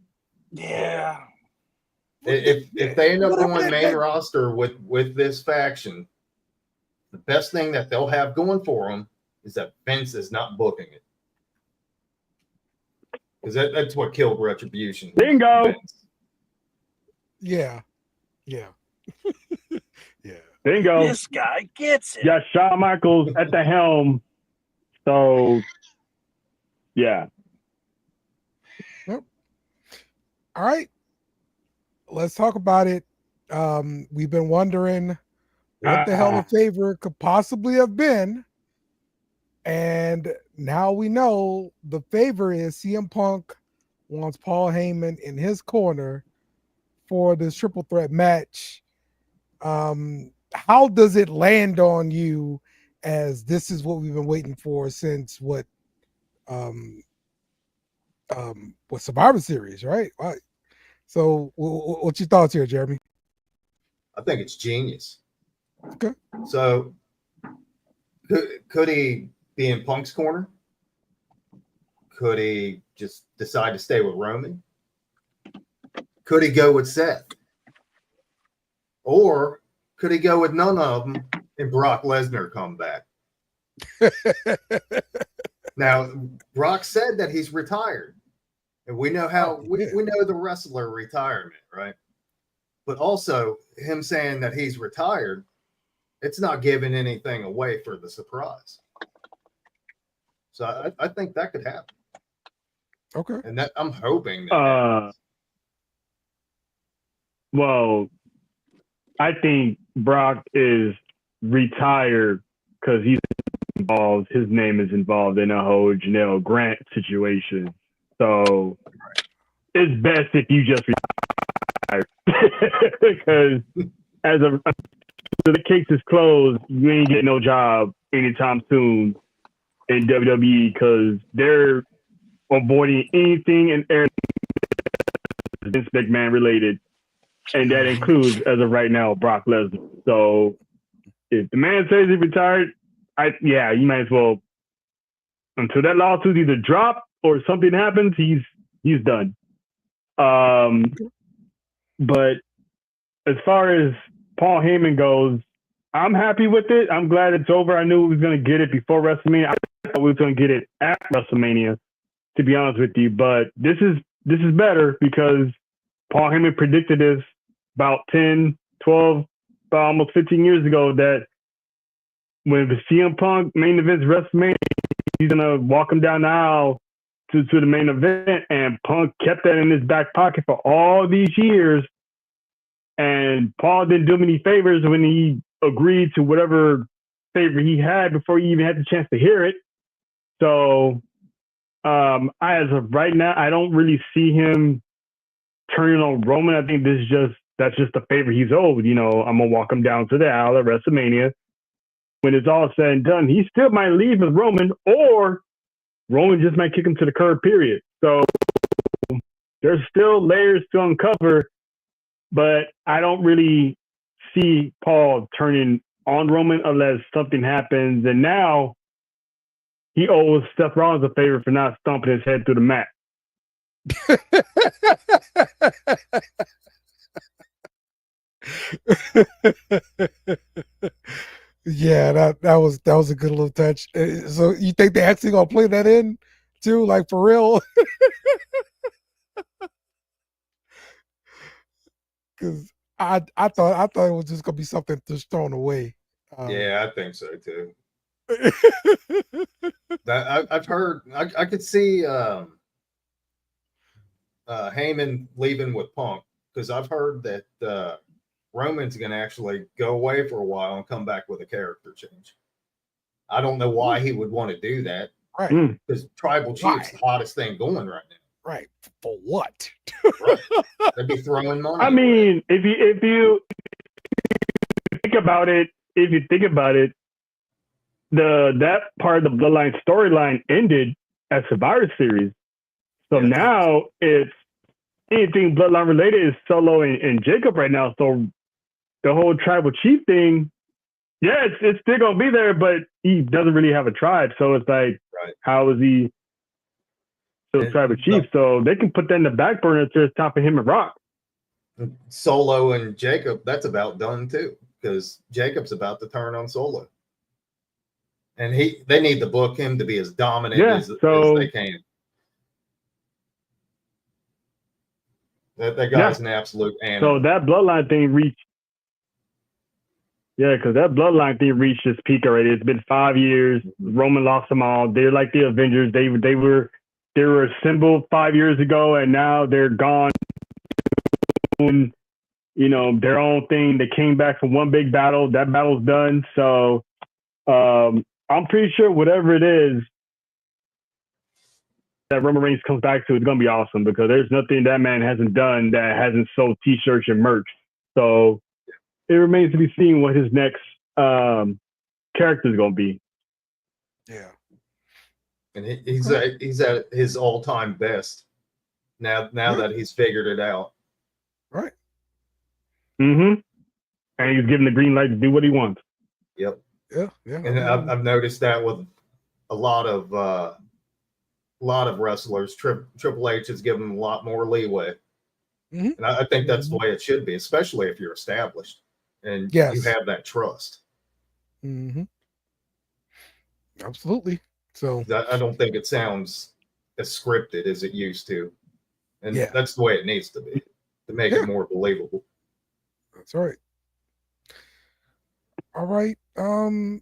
Yeah. If they end up going main roster with this faction, the best thing that they'll have going for them is that Vince is not booking it. Because that's what killed Retribution. Bingo. Vince. Yeah. Bingo. This guy gets it. Yeah, Shawn Michaels at the helm. So, yeah. Yep. All right. Let's talk about it. We've been wondering what the hell a favor could possibly have been. And now we know the favor is CM Punk wants Paul Heyman in his corner for this triple threat match. How does it land on you, as this is what we've been waiting for since what Survivor Series, right? So what's your thoughts here, Jeremy? I think it's genius. Okay. So could he be in Punk's corner? Could he just decide to stay with Roman? Could he go with Seth? Or could he go with none of them and Brock Lesnar come back? Now, Brock said that he's retired. And we know how we know the wrestler retirement, right? But also him saying that he's retired, it's not giving anything away for the surprise. So I think that could happen. Okay. And that I'm hoping that well, I think Brock is retired because he's involved. His name is involved in a whole Janelle Grant situation. So it's best if you just retire because the case is closed. You ain't getting no job anytime soon in WWE because they're avoiding anything and everything Vince McMahon related. And that includes, as of right now, Brock Lesnar. So if the man says he's retired, you might as well, until that lawsuit either drop or something happens, he's done. But as far as Paul Heyman goes, I'm happy with it. I'm glad it's over. I knew we was going to get it before WrestleMania. I thought we was going to get it at WrestleMania, to be honest with you. But this is better because Paul Heyman predicted this about 10, 12, about almost 15 years ago that when the CM Punk main events WrestleMania, he's going to walk him down the aisle to the main event. And Punk kept that in his back pocket for all these years. And Paul didn't do him any favors when he agreed to whatever favor he had before he even had the chance to hear it. So as of right now, I don't really see him turning on Roman. I think that's just the favor he's owed. You know, I'm going to walk him down to the aisle at WrestleMania. When it's all said and done, he still might leave with Roman, or Roman just might kick him to the curb, period. So there's still layers to uncover, but I don't really see Paul turning on Roman unless something happens. And now he owes Seth Rollins a favor for not stomping his head through the mat. Yeah, that was a good little touch. So you think they actually gonna play that in too, like for real? Because I thought it was just gonna be something just thrown away. Yeah, I think so too. I've heard. I could see Heyman leaving with Punk because I've heard that Roman's going to actually go away for a while and come back with a character change. I don't know why he would want to do that. Right. Because Tribal Chief's the hottest thing going right now. Right. For what? Right. They'd be throwing money. I mean, if you think about it, that part of the Bloodline storyline ended at Survivor Series. So now it's anything Bloodline related is Solo and Jacob right now. So the whole Tribal Chief thing, yeah, it's still gonna be there, but he doesn't really have a tribe. So it's like, how is he still Tribal Chief? So they can put that in the back burner to the top of him and Rock. Solo and Jacob, that's about done too, because Jacob's about to turn on Solo. And they need to book him to be as dominant as they can. That guy's an absolute animal. So that Bloodline thing reached. Yeah, because that Bloodline thing reached its peak already. It's been 5 years. Roman lost them all. They're like the Avengers. They were assembled 5 years ago, and now they're gone. You know, their own thing. They came back from one big battle. That battle's done. So I'm pretty sure whatever it is that Roman Reigns comes back to, it's going to be awesome because there's nothing that man hasn't done that hasn't sold T-shirts and merch. So it remains to be seen what his next character is going to be. Yeah. And he's at his all-time best now that he's figured it out. Right. Mm-hmm. And he's given the green light to do what he wants. Yep. Yeah. And I've noticed that with a lot of wrestlers. Triple H has given them a lot more leeway. And I think that's the way it should be, especially if you're established and you have that trust. Absolutely. So I don't think it sounds as scripted as it used to. And that's the way it needs to be to make it more believable. That's right. All right. Coming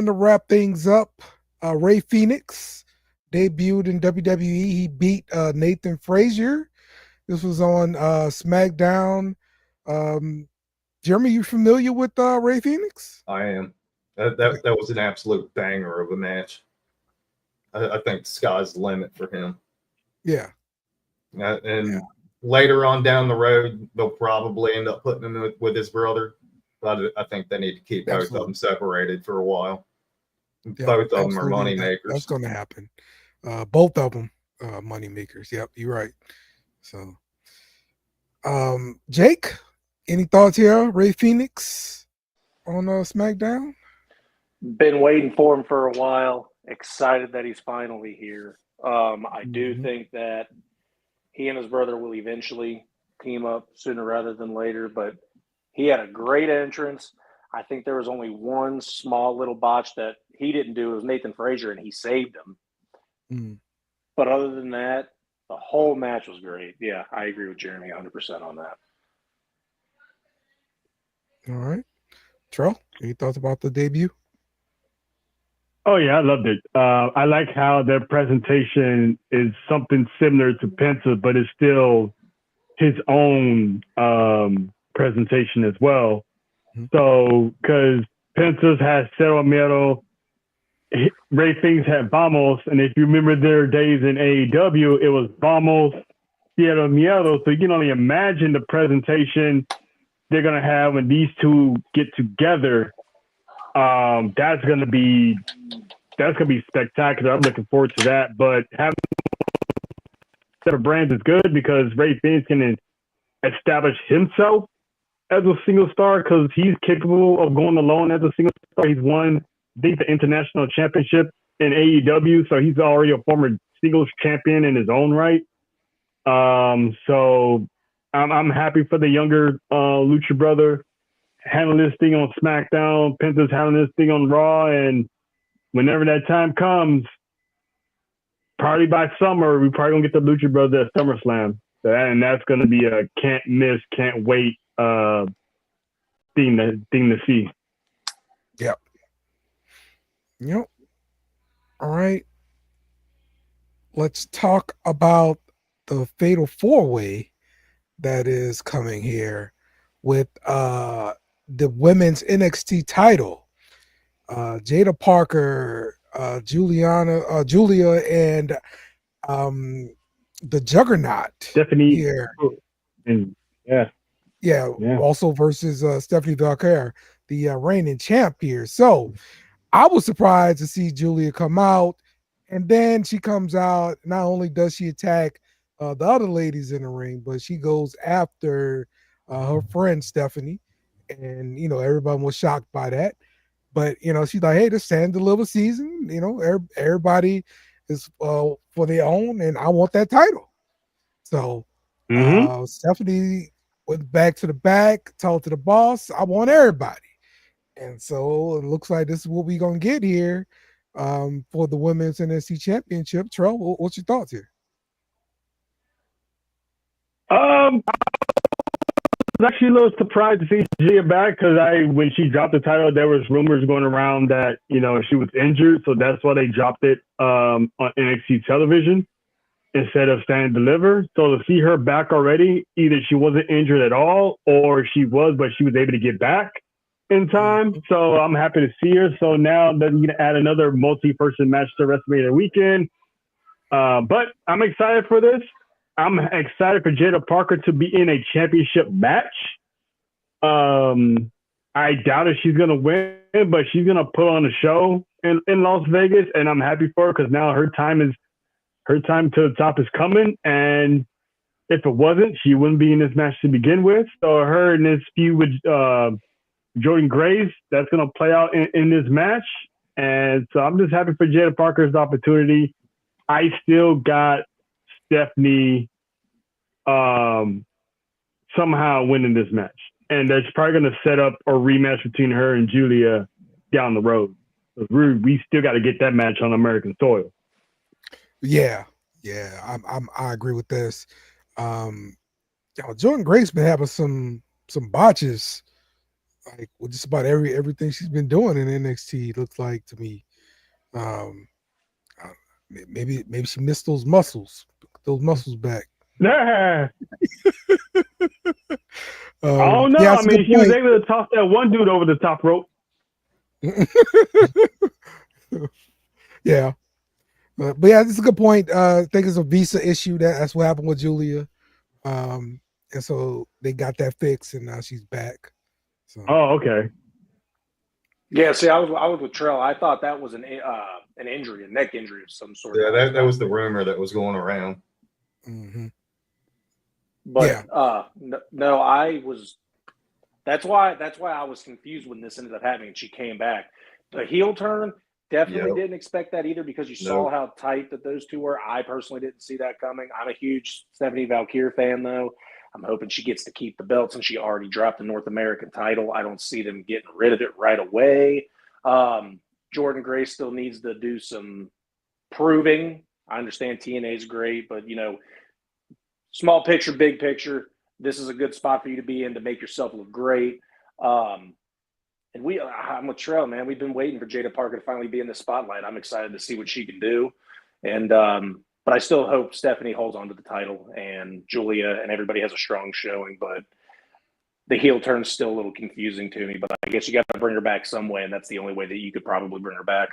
to wrap things up, Ray Phoenix debuted in WWE. He beat Nathan Frazier. This was on SmackDown. Jeremy, you familiar with Ray Phoenix? I am. That was an absolute banger of a match. I think the sky's the limit for him. Yeah. And later on down the road, they'll probably end up putting him with his brother. But I think they need to keep both of them separated for a while. Both of them are money makers. That's going to happen. Both of them money makers. Yep, you're right. So, Jake, any thoughts here? Ray Phoenix on SmackDown? Been waiting for him for a while. Excited that he's finally here. I do think that he and his brother will eventually team up sooner rather than later, but he had a great entrance. I think there was only one small little botch that he didn't do. It was Nathan Frazier, and he saved him. But other than that, the whole match was great. Yeah, I agree with Jeremy 100% on that. All right. Trell, any thoughts about the debut? Oh, yeah, I loved it. I like how their presentation is something similar to Penta, but it's still his own presentation as well. So, because Penta's has Cero Miedo, Ray Phoenix had Vamos, and if you remember their days in AEW, it was Vamos, Cero Miedo. So you can only imagine the presentation they're going to have when these two get together. That's going to be spectacular. I'm looking forward to that. But having separate brands is good because Ray Phoenix can establish himself as a single star because he's capable of going alone as a single star. He's won, I think, the international championship in AEW, so he's already a former singles champion in his own right. So I'm happy for the younger Lucha brother handling this thing on SmackDown. Penta's handling this thing on Raw, and whenever that time comes, probably by summer, we probably gonna get the Lucha brother at SummerSlam. And that's gonna be a can't miss, can't wait thing to see. Yep. All right. Let's talk about the Fatal 4-Way that is coming here with the women's NXT title. Jada Parker, Julia, and the Juggernaut. Tiffany here. And also versus Stephanie Valkyrie, the reigning champ here. So I was surprised to see Julia come out, and then she comes out. Not only does she attack the other ladies in the ring, but she goes after her friend Stephanie, and everybody was shocked by that. But she's like, "Hey, this stand deliver season. Everybody is for their own, and I want that title." So Stephanie went back to the back, talked to the boss. I want everybody. And so it looks like this is what we're going to get here for the Women's NXT Championship. Trell, what's your thoughts here? I was actually a little surprised to see Gia back because when she dropped the title, there was rumors going around that, she was injured. So that's why they dropped it on NXT television instead of Stand and Deliver. So to see her back already, either she wasn't injured at all or she was, but she was able to get back in time. So I'm happy to see her. So now they're going to add another multi-person match to WrestleMania weekend. But I'm excited for this. I'm excited for Jada Parker to be in a championship match. I doubt if she's going to win, but she's going to put on a show in Las Vegas, and I'm happy for her because now her time to the top is coming. And if it wasn't, she wouldn't be in this match to begin with. So her in this feud with Jordan Grace, that's going to play out in this match. And so I'm just happy for Jada Parker's opportunity. I still got Stephanie somehow winning this match. And that's probably going to set up a rematch between her and Julia down the road. We still got to get that match on American soil. Yeah, I agree with this. Jordan Grace been having some botches, like with just about everything she's been doing in NXT. Looks like to me, maybe she missed those muscles back. I don't know. I mean, she was able to toss that one dude over the top rope. Yeah. But yeah, this is a good point. I think it's a visa issue. That's what happened with Julia. And so they got that fixed, and now she's back. So. Oh, okay. Yeah, see, I was with Trell. I thought that was an injury, a neck injury of some sort. Yeah, that was the rumor that was going around. Mm-hmm. But no, I was. That's why I was confused when this ended up happening. She came back. The heel turn, definitely didn't expect that either because you saw how tight that those two were. I personally didn't see that coming. I'm a huge Stephanie Valkyrie fan, though. I'm hoping she gets to keep the belt since she already dropped the North American title. I don't see them getting rid of it right away. Jordan Grace still needs to do some proving. I understand TNA is great, but, small picture, big picture, this is a good spot for you to be in to make yourself look great. And I'm with Trell, man. We've been waiting for Jada Parker to finally be in the spotlight. I'm excited to see what she can do. And but I still hope Stephanie holds on to the title and Julia and everybody has a strong showing. But the heel turn's still a little confusing to me. But I guess you got to bring her back some way, and that's the only way that you could probably bring her back.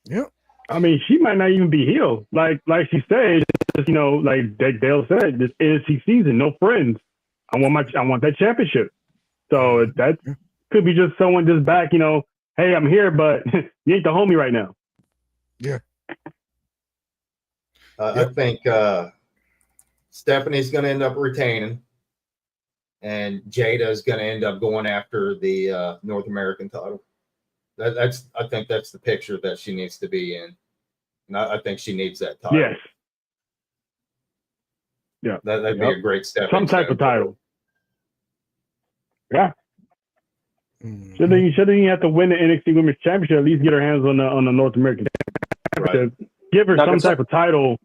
Yeah. I mean, she might not even be heel. Like she said, just, like Dale said, this NXT season, no friends. I want that championship. So that could be just someone just back, hey, I'm here, but you ain't the homie right now. Yeah. I think Stephanie's going to end up retaining, and Jada is going to end up going after the North American title. I think that's the picture that she needs to be in. And I think she needs that title. Yes. Yeah, That'd be a great step. Some type of title. Yeah. Mhm. Shouldn't you have to win the NXT Women's Championship? At least get her hands on the North American Championship. Right. Give her Now, some type of title.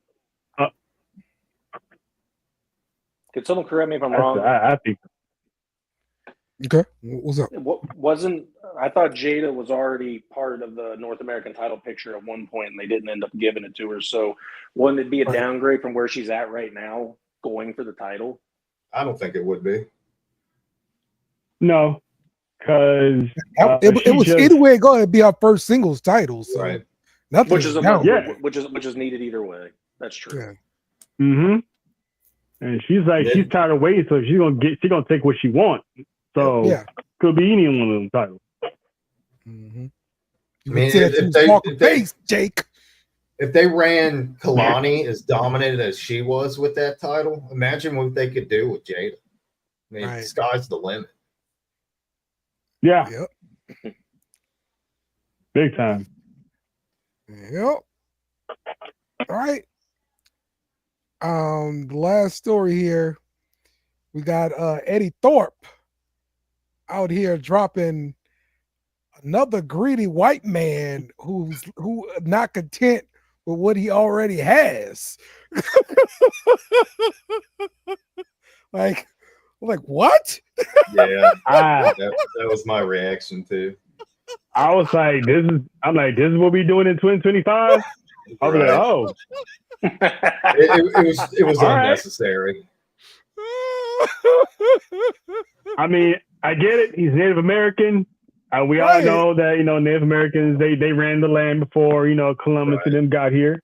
Could someone correct me if I'm wrong? I think. Okay, what's up? I thought Jada was already part of the North American title picture at one point, and they didn't end up giving it to her. So, wouldn't it be a Right. downgrade from where she's at right now, going for the title? I don't think it would be. No, because It was either way. Going to be our first singles title, so Right. nothing. Which is Yeah. which is needed either way. That's true. Yeah. Mm-hmm. And she's like, she's tired of waiting, so she's gonna take what she wants. So Yeah. could be any one of them titles. Mm-hmm. I mean, Jake. If they ran Kalani as dominant as she was with that title, imagine what they could do with Jada. I mean, Right. sky's the limit. Yeah, Yep. big time. Yep. All right. The last story here, we got Eddie Thorpe out here dropping another greedy white man who not content with what he already has. like what? Yeah, I that was my reaction too. was like, this is what we doing in 2025. I was Right. like, oh, It was All right. unnecessary. I mean, I get it. He's Native American. We all Right. know that Native Americans they ran the land before Columbus and them got here.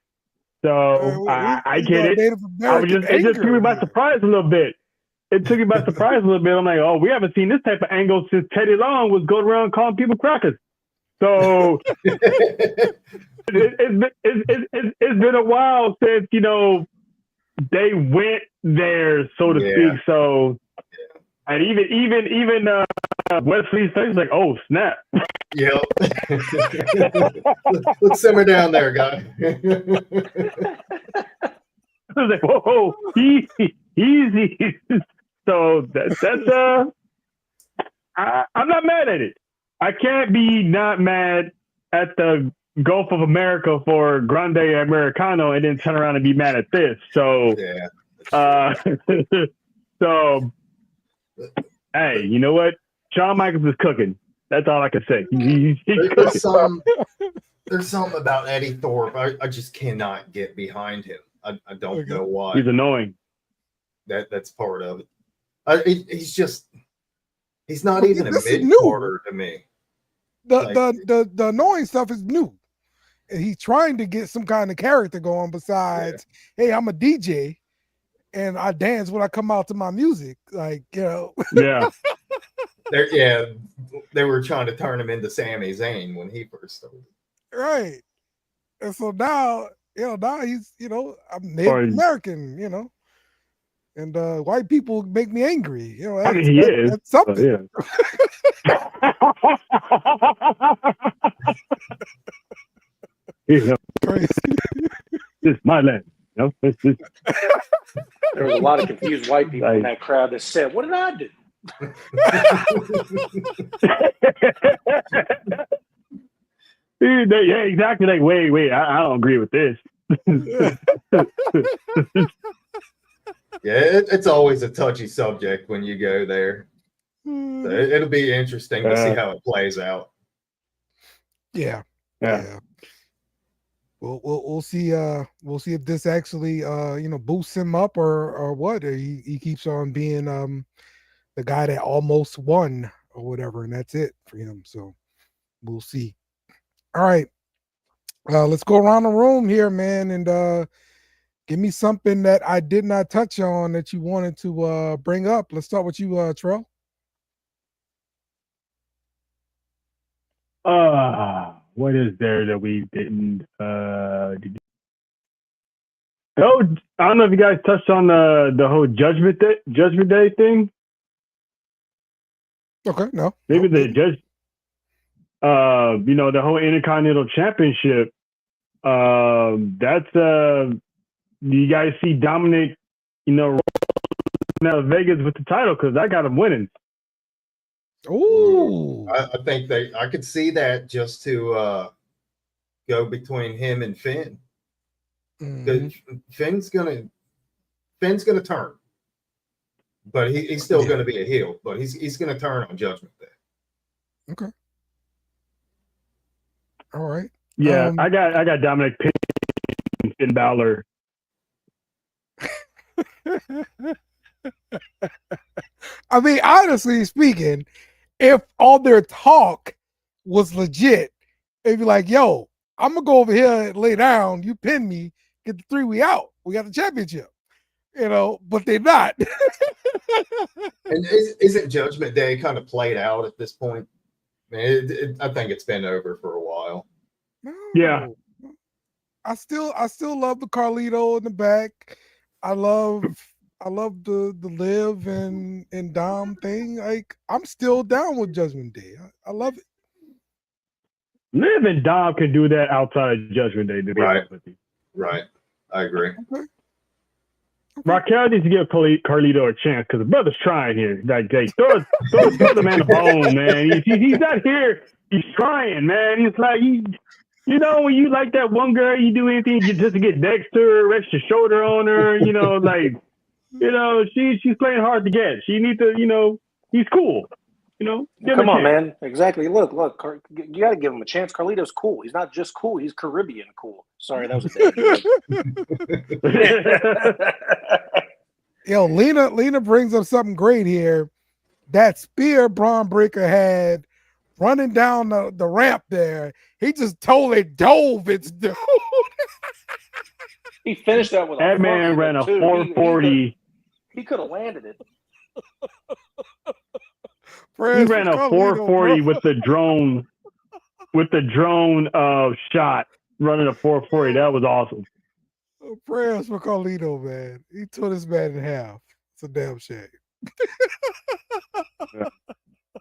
So I get it. It just took me by surprise a little bit. It took me by surprise a little bit. I'm like, oh, we haven't seen this type of angle since Teddy Long was going around calling people crackers. So it's been a while since they went there, so to speak. So, and even Wesley's face like, oh snap. Yep. Let's simmer down there, guy. I was like, whoa, easy. So that's I'm not mad at it. I can't be not mad at the Gulf of America for Grande Americano and then turn around and be mad at this. So, so hey, you know what? Shawn Michaels is cooking. That's all I can say. He's cooking. There's something about Eddie Thorpe. I just cannot get behind him. I don't know why. He's annoying. That's part of it. He's not even a mid-quarter to me. The annoying stuff is new. And he's trying to get some kind of character going besides, hey, I'm a DJ and I dance when I come out to my music. Like, Yeah. They were trying to turn him into Sami Zayn when he first started. Right. And so now he's, I'm Native American, and white people make me angry. I mean, he is. That's something. Crazy. This is my land. There was a lot of confused white people in that crowd that said, "What did I do?" Yeah, exactly. Like, wait, I don't agree with this. It's always a touchy subject when you go there. So it'll be interesting to see how it plays out. Yeah. We'll see. We'll see if this actually boosts him up or what. Or he keeps on being the guy that almost won or whatever, and that's it for him. So we'll see. All right, let's go around the room here, man, and give me something that I did not touch on that you wanted to bring up. Let's start with you, Trell. What is there that we didn't? I don't know if you guys touched on the whole Judgment Day thing. Okay, no. Maybe the judge. The whole Intercontinental Championship. That's you guys see Dominic now Vegas with the title because I got him winning. Ooh. I think I could see that just to go between him and Finn. Mhm. Finn's gonna turn, but he's still gonna be a heel. But he's gonna turn on Judgment Day. Okay. All right. Yeah, I got Dominic Payne and Finn Balor. I mean, honestly speaking, if all their talk was legit, they'd be like, yo, I'm gonna go over here and lay down, you pin me, get the 3, we out. We got the championship. But they're not. And isn't Judgment Day kind of played out at this point? I think it's been over for a while. No. Yeah. I still love the Carlito in the back. I love the Liv and Dom thing. Like, I'm still down with Judgment Day. I love it. Liv and Dom can do that outside of Judgment Day, to be honest with you. Right. I agree. Okay. Raquel needs to give Carlito a chance because the brother's trying here. Like, throw the man a bone, man. He's not here. He's trying, man. He's like, when you like that one girl, you do anything just to get next to her, rest your shoulder on her, she's playing hard to get. She needs to, he's cool. Come on, man. Exactly. Look, you got to give him a chance. Carlito's cool. He's not just cool. He's Caribbean cool. Sorry, that was a bad joke. Yo, Lena brings up something great here. That spear Braun Breaker had running down the ramp there, he just totally dove its dude. He finished that with that man ran a 440. He could have landed it. He ran a 440 with the drone shot, running a 440. That was awesome. Prayers for Carlito, man. He tore this man in half. It's a damn shame. Yeah.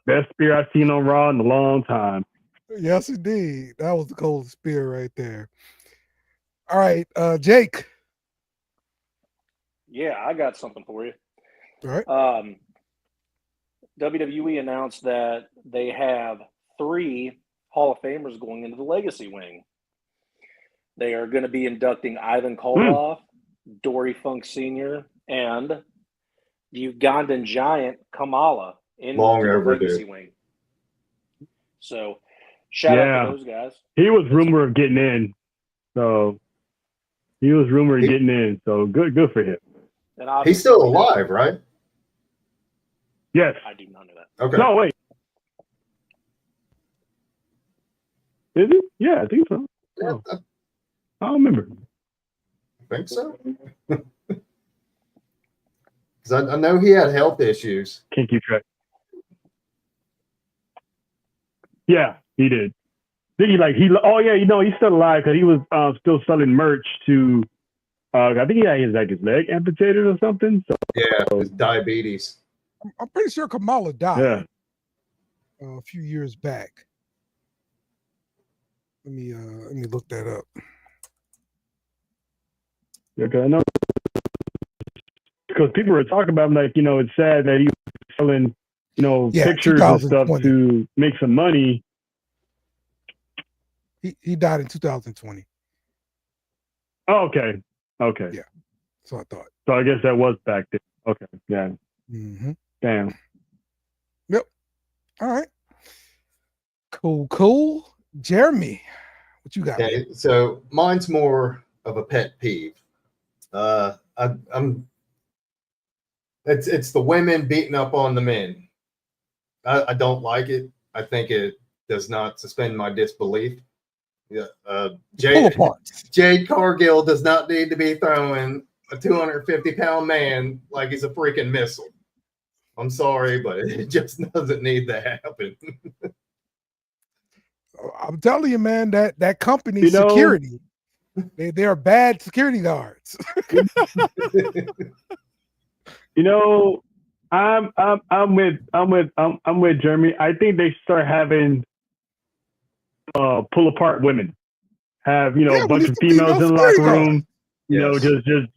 Best spear I've seen on Raw in a long time. Yes, indeed. That was the coldest spear right there. All right, Jake. Yeah, I got something for you. All right. WWE announced that they have 3 Hall of Famers going into the Legacy Wing. They are going to be inducting Ivan Koloff, Dory Funk Sr., and the Ugandan giant Kamala into the Legacy Wing. So, shout out to those guys. He was rumored of getting in. So, good for him. And he's still alive, right? Yes. I do not know that. Okay. No, wait. Is it? Yeah, I think so. Yeah, I don't remember. I think so. Because I know he had health issues. Can't keep track. Yeah, he did. He's still alive because he was still selling merch to. I think he had his leg amputated or something. So yeah, his diabetes. I'm pretty sure Kamala died. Yeah. A few years back. Let me look that up. Yeah, because I know people were talking about him, it's sad that he was selling, pictures and stuff to make some money. He died in 2020. Oh, okay. Yeah. So I thought. So I guess that was back then. Okay. Yeah. Mm-hmm. Damn. Yep. All right. Cool. Jeremy, what you got? Okay, so mine's more of a pet peeve. It's the women beating up on the men. I don't like it. I think it does not suspend my disbelief. Yeah, Jade Cargill does not need to be throwing a 250-pound man like he's a freaking missile. I'm sorry, but it just doesn't need to happen. I'm telling you, man, that company security, they are bad security guards. I'm with Jeremy. I think they start having pull apart women. Have a bunch of females in the locker room. Just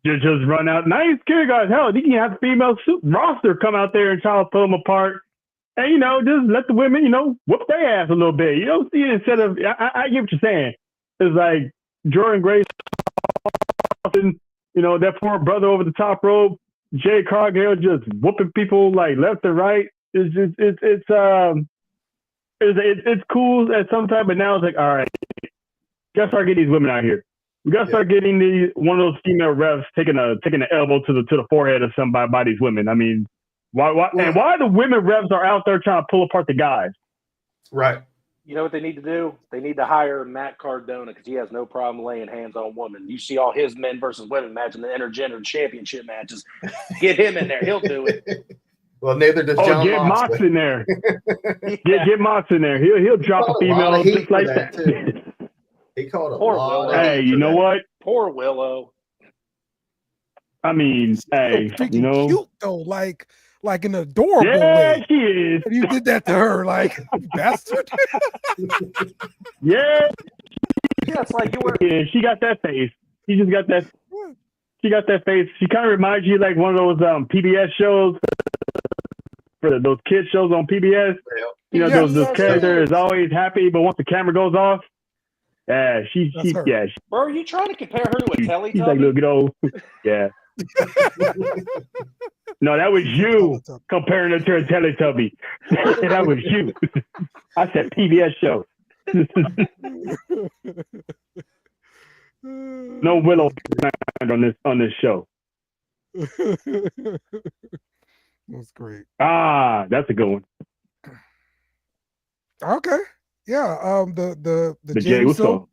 just run out. And I ain't scared, guys. Hell, you can have the female roster come out there and try to pull them apart. And, just let the women, whoop their ass a little bit. See, instead of, I get what you're saying. It's like Jordan Grace, that poor brother over the top rope, Jay Cargill just whooping people like left and right. It's cool at some time, but now it's like, all right, we gotta start getting these women out here. We gotta start getting one of those female refs taking an elbow to the forehead of somebody by these women. I mean, why the women refs are out there trying to pull apart the guys? Right. You know what they need to do? They need to hire Matt Cardona because he has no problem laying hands on women. You see all his men versus women match in the intergender championship matches. Get him in there. He'll do it. Well, neither does Jon get Mox in there. Get Mox in there. He'll drop a female just like that. Too. He called a Poor lot. Willow. Hey, you know what? Poor Willow. I mean, hey, cute though, like an adorable yeah, way. she is. And you did that to her, like bastard. Yeah. Yeah, it's like you were. Yeah, she got that face. She just got that. She got that face. She kind of reminds you like one of those PBS shows, for those kids shows on PBS. Those character is always happy, but once the camera goes off, she. Bro, are you trying to compare her to a Teletubby? She's like, look, yeah. No, that was you comparing her to a Teletubby. That was you. I said PBS show. No Willow on this show. That's great. That's a good one. Okay. Yeah. The Jey Uso.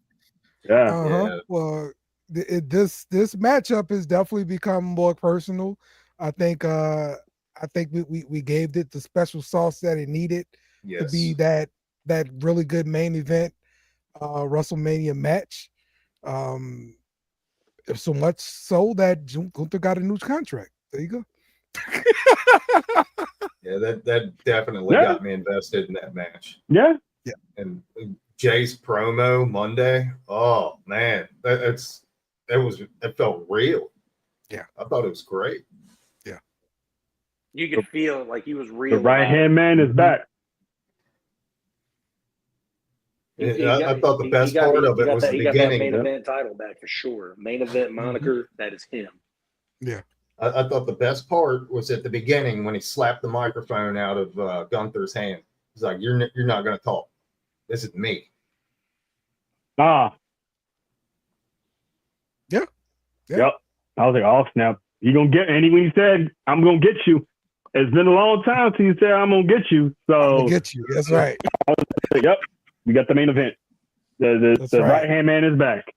Yeah. Yeah. Well, this matchup has definitely become more personal. I think we gave it the special sauce that it needed to be that really good main event WrestleMania match. So much so that Gunther got a new contract. There you go. Yeah, that definitely got me invested in that match. Yeah. Yeah. And Jay's promo Monday. Oh man, it felt real. Yeah. I thought it was great. Yeah. You could feel like he was real. The right hand man is back. I thought the best part of it was the beginning. Got that main event title back for sure. Main event moniker, that is him. Yeah. I thought the best part was at the beginning when he slapped the microphone out of Gunther's hand. He's like, "You're not going to talk. This is me." Yeah. Yep. I was like, "Oh snap! You gonna get?" And when he said, "I'm gonna get you," it's been a long time since he said, "I'm gonna get you." So I'm gonna get you. That's right. I was like, "Yep, we got the main event. The right hand man is back."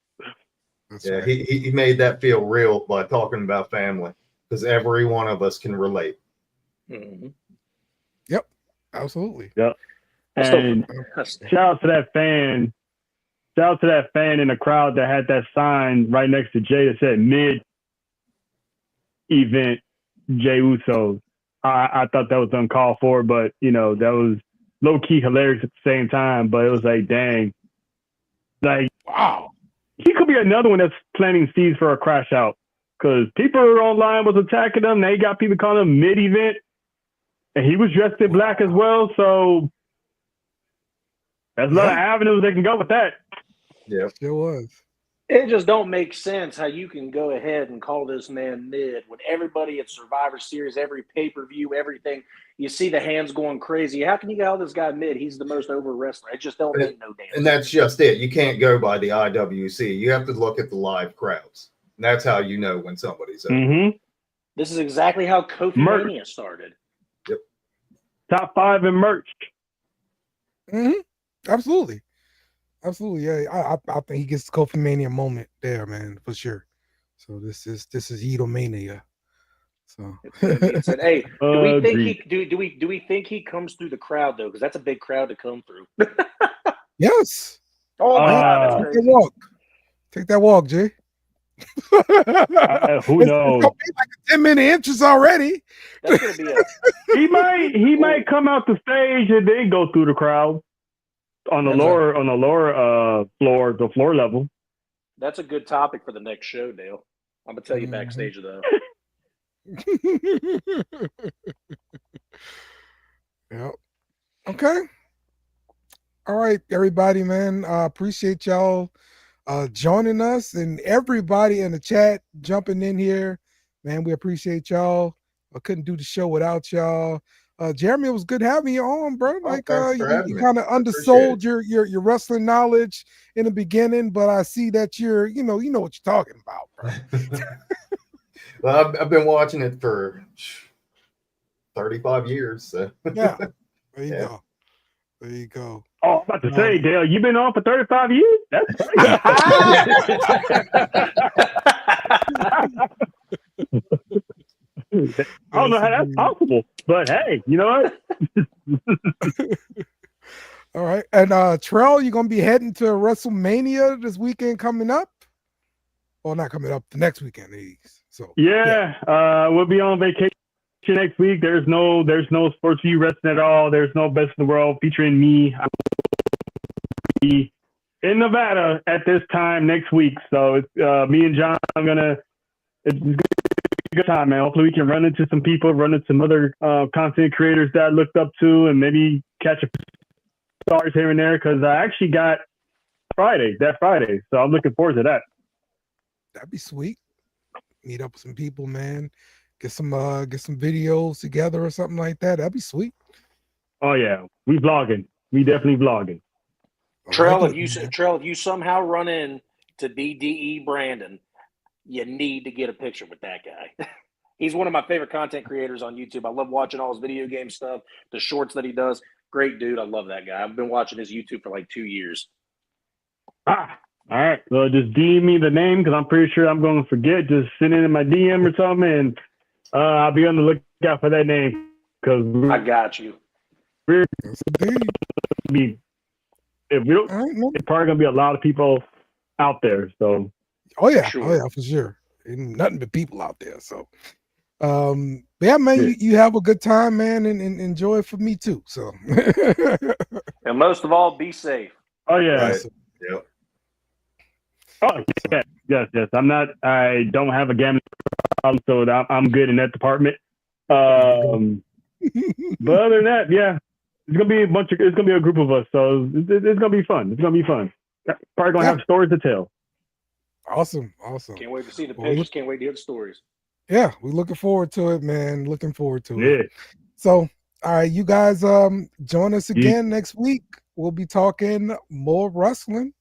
That's yeah, right. he made that feel real by talking about family, because every one of us can relate. Mm-hmm. Yep, absolutely. Yep. And shout out to that fan. Shout out to that fan in the crowd that had that sign right next to Jay that said mid-event Jey Uso. I thought that was uncalled for, but that was low-key hilarious at the same time. But it was like, dang, like, wow, he could be another one that's planting seeds for a crash out, because people online was attacking him. They got people calling him mid-event, and he was dressed in black as well. So there's a lot of avenues they can go with that. Yeah, it was. It just don't make sense how you can go ahead and call this man mid when everybody at Survivor Series, every pay-per-view, everything, you see the hands going crazy. How can you call this guy mid? He's the most over wrestler. It just don't make no damn sense. And that's just it. You can't go by the IWC. You have to look at the live crowds. And that's how you know when somebody's over. Mm-hmm. This is exactly how Kofi Mania started. Yep. Top 5 in merch. Mm-hmm. Absolutely. Yeah, I think he gets the Kofi Mania moment there, man, for sure. So this is Edomania. So Hey, do we think he comes through the crowd though? Because that's a big crowd to come through. Yes. Oh my God, that's crazy. Take that walk, Jay. Who knows? It's like 10 minute inches already. That's gonna be he might come out the stage and then go through the crowd. On the lower floor level. That's a good topic for the next show, Dale. I'm gonna tell you backstage though. Yep. Okay. All right, everybody, man. Appreciate y'all joining us and everybody in the chat jumping in here. Man, we appreciate y'all. I couldn't do the show without y'all. Jeremy, it was good having you on, bro. Like you kind of undersold your wrestling knowledge in the beginning, but I see that you know what you're talking about, bro. Well, I've been watching it for 35 years. So. Yeah, there you go. There you go. Oh, I'm about to say, Dale, you've been on for 35 years? That's crazy. I don't know how that's possible, but hey, you know what? All right. And Trell, you're going to be heading to WrestleMania this weekend coming up? Or not coming up, the next weekend. So yeah. We'll be on vacation next week. There's no Sports View Wrestling at all. There's no Best in the World featuring me. I will be in Nevada at this time next week. So it's me and John. It's a good time, man. Hopefully we can run into some people, run into some other content creators that I looked up to, and maybe catch a stars here and there, because I actually got that Friday. So I'm looking forward to that. That'd be sweet. Meet up with some people, man. Get some videos together or something like that. That'd be sweet. Oh yeah, we vlogging. We definitely vlogging. Trell, if you somehow run in to BDE Brandon, you need to get a picture with that guy. He's one of my favorite content creators on YouTube. I love watching all his video game stuff, the shorts that he does. Great dude. I love that guy. I've been watching his YouTube for like 2 years. All right. Well, just DM me the name, because I'm pretty sure I'm going to forget. Just send it in my DM or something, and I'll be on the lookout for that name. Because I got you. It's probably going to be a lot of people out there. So. Oh yeah, for sure. Ain't nothing but people out there. So, yeah, man, you have a good time, man, and enjoy it for me too. So, and most of all, be safe. Oh yeah. Right. Yep. Oh yes. I don't have a gambling problem, so I'm good in that department. But other than that, yeah, it's gonna be a group of us, so it's gonna be fun. It's gonna be fun. Probably gonna have stories to tell. Awesome. Can't wait to see the pictures. Can't wait to hear the stories. Yeah, we're looking forward to it, man. Looking forward to it. So, all right, you guys join us again next week. We'll be talking more wrestling.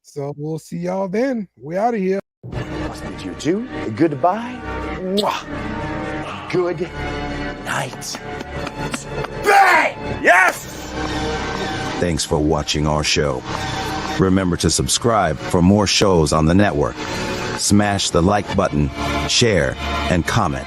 So we'll see y'all then. We out of here. Must be you too. Goodbye. Mwah. Good night. Bang! Yes! Thanks for watching our show. Remember to subscribe for more shows on the network. Smash the like button, share, and comment.